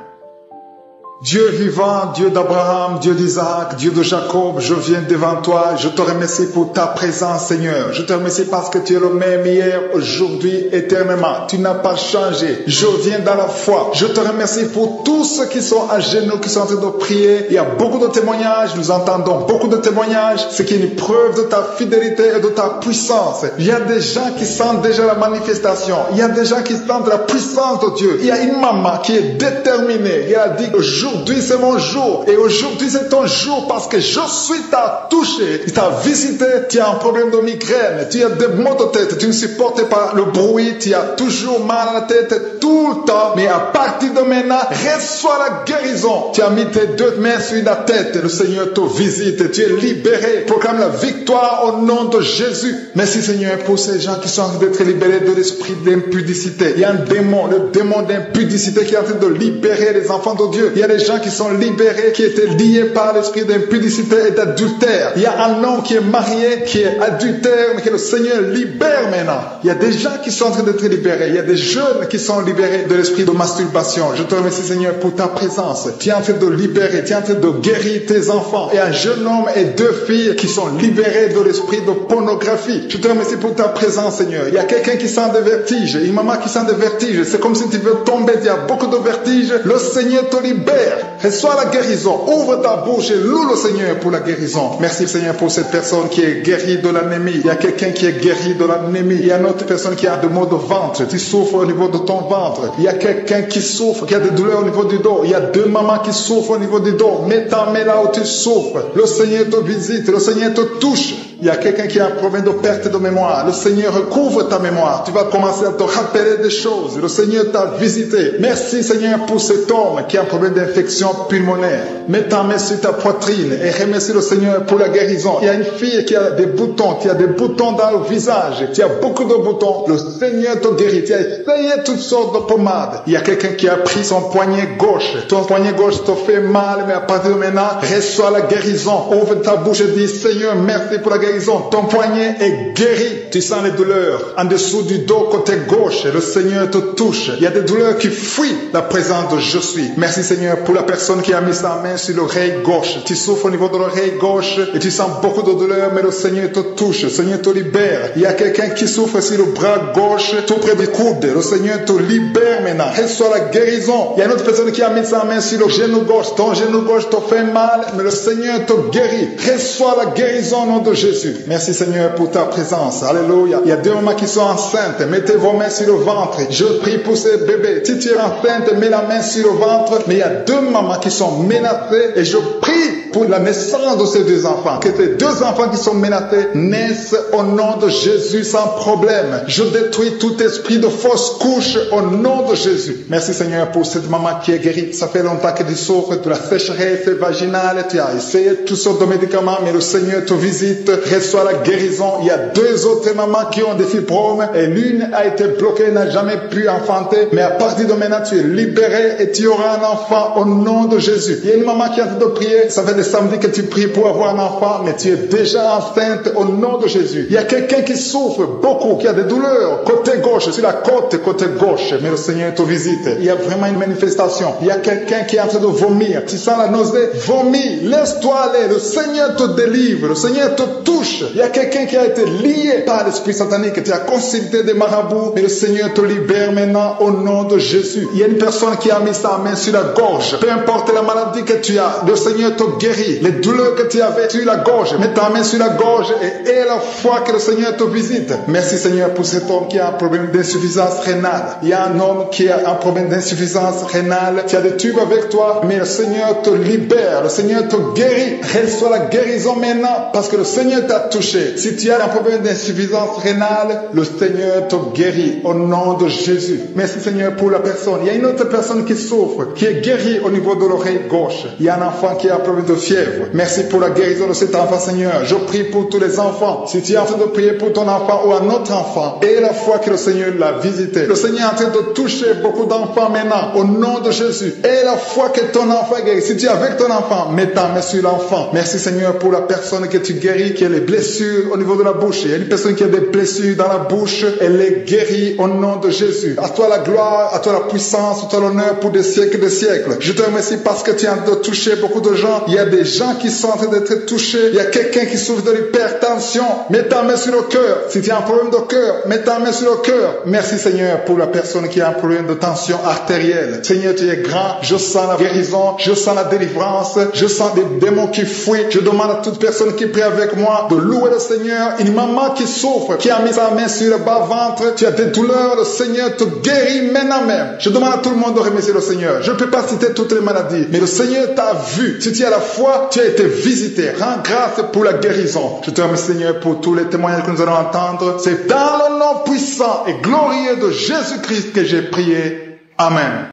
Dieu vivant, Dieu d'Abraham, Dieu d'Isaac, Dieu de Jacob, je viens devant toi, je te remercie pour ta présence Seigneur. Je te remercie parce que tu es le même hier, aujourd'hui, éternellement. Tu n'as pas changé. Je viens dans la foi. Je te remercie pour tous ceux qui sont à genoux, qui sont en train de prier. Il y a beaucoup de témoignages, nous entendons beaucoup de témoignages, ce qui est une preuve de ta fidélité et de ta puissance. Il y a des gens qui sentent déjà la manifestation. Il y a des gens qui sentent la puissance de Dieu. Il y a une maman qui est déterminée. Elle a dit aujourd'hui c'est mon jour et aujourd'hui c'est ton jour parce que je suis t'a touché, il t'a visité, tu as un problème de migraine, tu as des maux de tête, tu ne supportes pas le bruit, tu as toujours mal à la tête tout le temps, mais à partir de maintenant, reçois la guérison. Tu as mis tes deux mains sur la tête, le Seigneur te visite, tu es libéré, proclame la victoire au nom de Jésus. Merci Seigneur pour ces gens qui sont en train d'être libérés de l'esprit d'impudicité. Il y a un démon, le démon d'impudicité qui est en train de libérer les enfants de Dieu. Il y a des gens qui sont libérés, qui étaient liés par l'esprit d'impudicité et d'adultère. Il y a un homme qui est marié, qui est adultère, mais que le Seigneur libère maintenant. Il y a des gens qui sont en train d'être libérés. Il y a des jeunes qui sont libérés de l'esprit de masturbation. Je te remercie Seigneur pour ta présence. Tu es en train de libérer, tu es en train de guérir tes enfants. Et un jeune homme et deux filles qui sont libérés de l'esprit de pornographie. Je te remercie pour ta présence Seigneur. Il y a quelqu'un qui sent des vertiges, une maman qui sent des vertiges. C'est comme si tu veux tomber, il y a beaucoup de vertiges. Le Seigneur te libère. Reçois la guérison. Ouvre ta bouche et loue le Seigneur pour la guérison. Merci Seigneur pour cette personne qui est guérie de l'anémie. Il y a quelqu'un qui est guéri de l'anémie. Il y a une autre personne qui a des maux de ventre. Tu souffres au niveau de ton ventre. Il y a quelqu'un qui souffre, qui a des douleurs au niveau du dos. Il y a deux mamans qui souffrent au niveau du dos. Mets ta main là où tu souffres. Le Seigneur te visite. Le Seigneur te touche. Il y a quelqu'un qui a un problème de perte de mémoire. Le Seigneur recouvre ta mémoire. Tu vas commencer à te rappeler des choses. Le Seigneur t'a visité. Merci Seigneur pour cet homme qui a un problème d'infection pulmonaire. Mets ta main sur ta poitrine et remercie le Seigneur pour la guérison. Il y a une fille qui a des boutons, qui a des boutons dans le visage. Tu as beaucoup de boutons. Le Seigneur te guérit. Tu as essayé toutes sortes de pommades. Il y a quelqu'un qui a pris son poignet gauche. Ton poignet gauche te fait mal, mais à partir de maintenant, reçois la guérison. Ouvre ta bouche et dis, Seigneur, merci pour la guérison. Ton poignet est guéri. Tu sens les douleurs en dessous du dos côté gauche. Le Seigneur te touche. Il y a des douleurs qui fuient la présence de je suis. Merci Seigneur pour la personne qui a mis sa main sur l'oreille gauche. Tu souffres au niveau de l'oreille gauche et tu sens beaucoup de douleurs, mais le Seigneur te touche. Le Seigneur te libère. Il y a quelqu'un qui souffre sur le bras gauche, tout près du coude. Le Seigneur te libère maintenant. Reçois la guérison. Il y a une autre personne qui a mis sa main sur le genou gauche. Ton genou gauche te fait mal, mais le Seigneur te guérit. Reçois la guérison au nom de Jésus. Merci Seigneur pour ta présence. Alléluia. Il y a deux mamans qui sont enceintes. Mettez vos mains sur le ventre. Je prie pour ces bébés. Si tu es enceinte, mets la main sur le ventre. Mais il y a deux mamans qui sont menacées et je prie pour la naissance de ces deux enfants. Que ces deux enfants qui sont menacés naissent au nom de Jésus sans problème. Je détruis tout esprit de fausse couche au nom de Jésus. Merci Seigneur pour cette maman qui est guérie. Ça fait longtemps que tu souffres de la sécheresse vaginale. Tu as essayé toutes sortes de médicaments, mais le Seigneur te visite. Reçois la guérison. Il y a deux autres mamans qui ont des fibromes et l'une a été bloquée, n'a jamais pu enfanter. Mais à partir de maintenant, tu es libéré et tu auras un enfant au nom de Jésus. Il y a une maman qui est en train de prier. Ça fait des samedis que tu pries pour avoir un enfant, mais tu es déjà enceinte au nom de Jésus. Il y a quelqu'un qui souffre beaucoup, qui a des douleurs côté gauche, sur la côte côté gauche, mais le Seigneur te visite. Il y a vraiment une manifestation. Il y a quelqu'un qui est en train de vomir. Tu sens la nausée? Vomis. Laisse-toi aller. Le Seigneur te délivre. Le Seigneur te touche. touche. Il y a quelqu'un qui a été lié par l'esprit satanique. Tu as consulté des marabouts, mais le Seigneur te libère maintenant au nom de Jésus. Il y a une personne qui a mis sa main sur la gorge. Peu importe la maladie que tu as, le Seigneur te guérit. Les douleurs que tu avais sur la gorge, mets ta main sur la gorge et aie la foi que le Seigneur te visite. Merci Seigneur pour cet homme qui a un problème d'insuffisance rénale. Il y a un homme qui a un problème d'insuffisance rénale. Tu as des tubes avec toi, mais le Seigneur te libère. Le Seigneur te guérit. Reçois la guérison maintenant parce que le Seigneur t'a touché. Si tu as un problème d'insuffisance rénale, le Seigneur te guérit au nom de Jésus. Merci Seigneur pour la personne. Il y a une autre personne qui souffre, qui est guérie au niveau de l'oreille gauche. Il y a un enfant qui a un problème de fièvre. Merci pour la guérison de cet enfant Seigneur. Je prie pour tous les enfants. Si tu es en train de prier pour ton enfant ou un autre enfant, aie la foi que le Seigneur l'a visité. Le Seigneur est en train de toucher beaucoup d'enfants maintenant au nom de Jésus. Aie la foi que ton enfant est guéri. Si tu es avec ton enfant, mets ta main sur l'enfant. Merci Seigneur pour la personne que tu guéris, qui a les blessures au niveau de la bouche. Il y a une personne qui a des blessures dans la bouche. Elle est guérie au nom de Jésus. À toi la gloire, à toi la puissance, à toi l'honneur pour des siècles et des siècles. Je te remercie parce que tu es en train de toucher beaucoup de gens. Il y a des gens qui sont en train d'être touchés. Il y a quelqu'un qui souffre de l'hypertension. Mets ta main sur le cœur. Si tu as un problème de cœur, mets ta main sur le cœur. Merci Seigneur pour la personne qui a un problème de tension artérielle. Seigneur, tu es grand. Je sens la guérison. Je sens la délivrance. Je sens des démons qui fuient. Je demande à toute personne qui prie avec moi de louer le Seigneur. Une maman qui souffre, qui a mis sa main sur le bas-ventre. Tu as des douleurs. Le Seigneur te guérit maintenant même. Je demande à tout le monde de remercier le Seigneur. Je ne peux pas citer toutes les maladies, mais le Seigneur t'a vu. Si tu as la foi, tu as été visité. Rends grâce pour la guérison. Je te remercie Seigneur pour tous les témoignages que nous allons entendre. C'est dans le nom puissant et glorieux de Jésus-Christ que j'ai prié. Amen.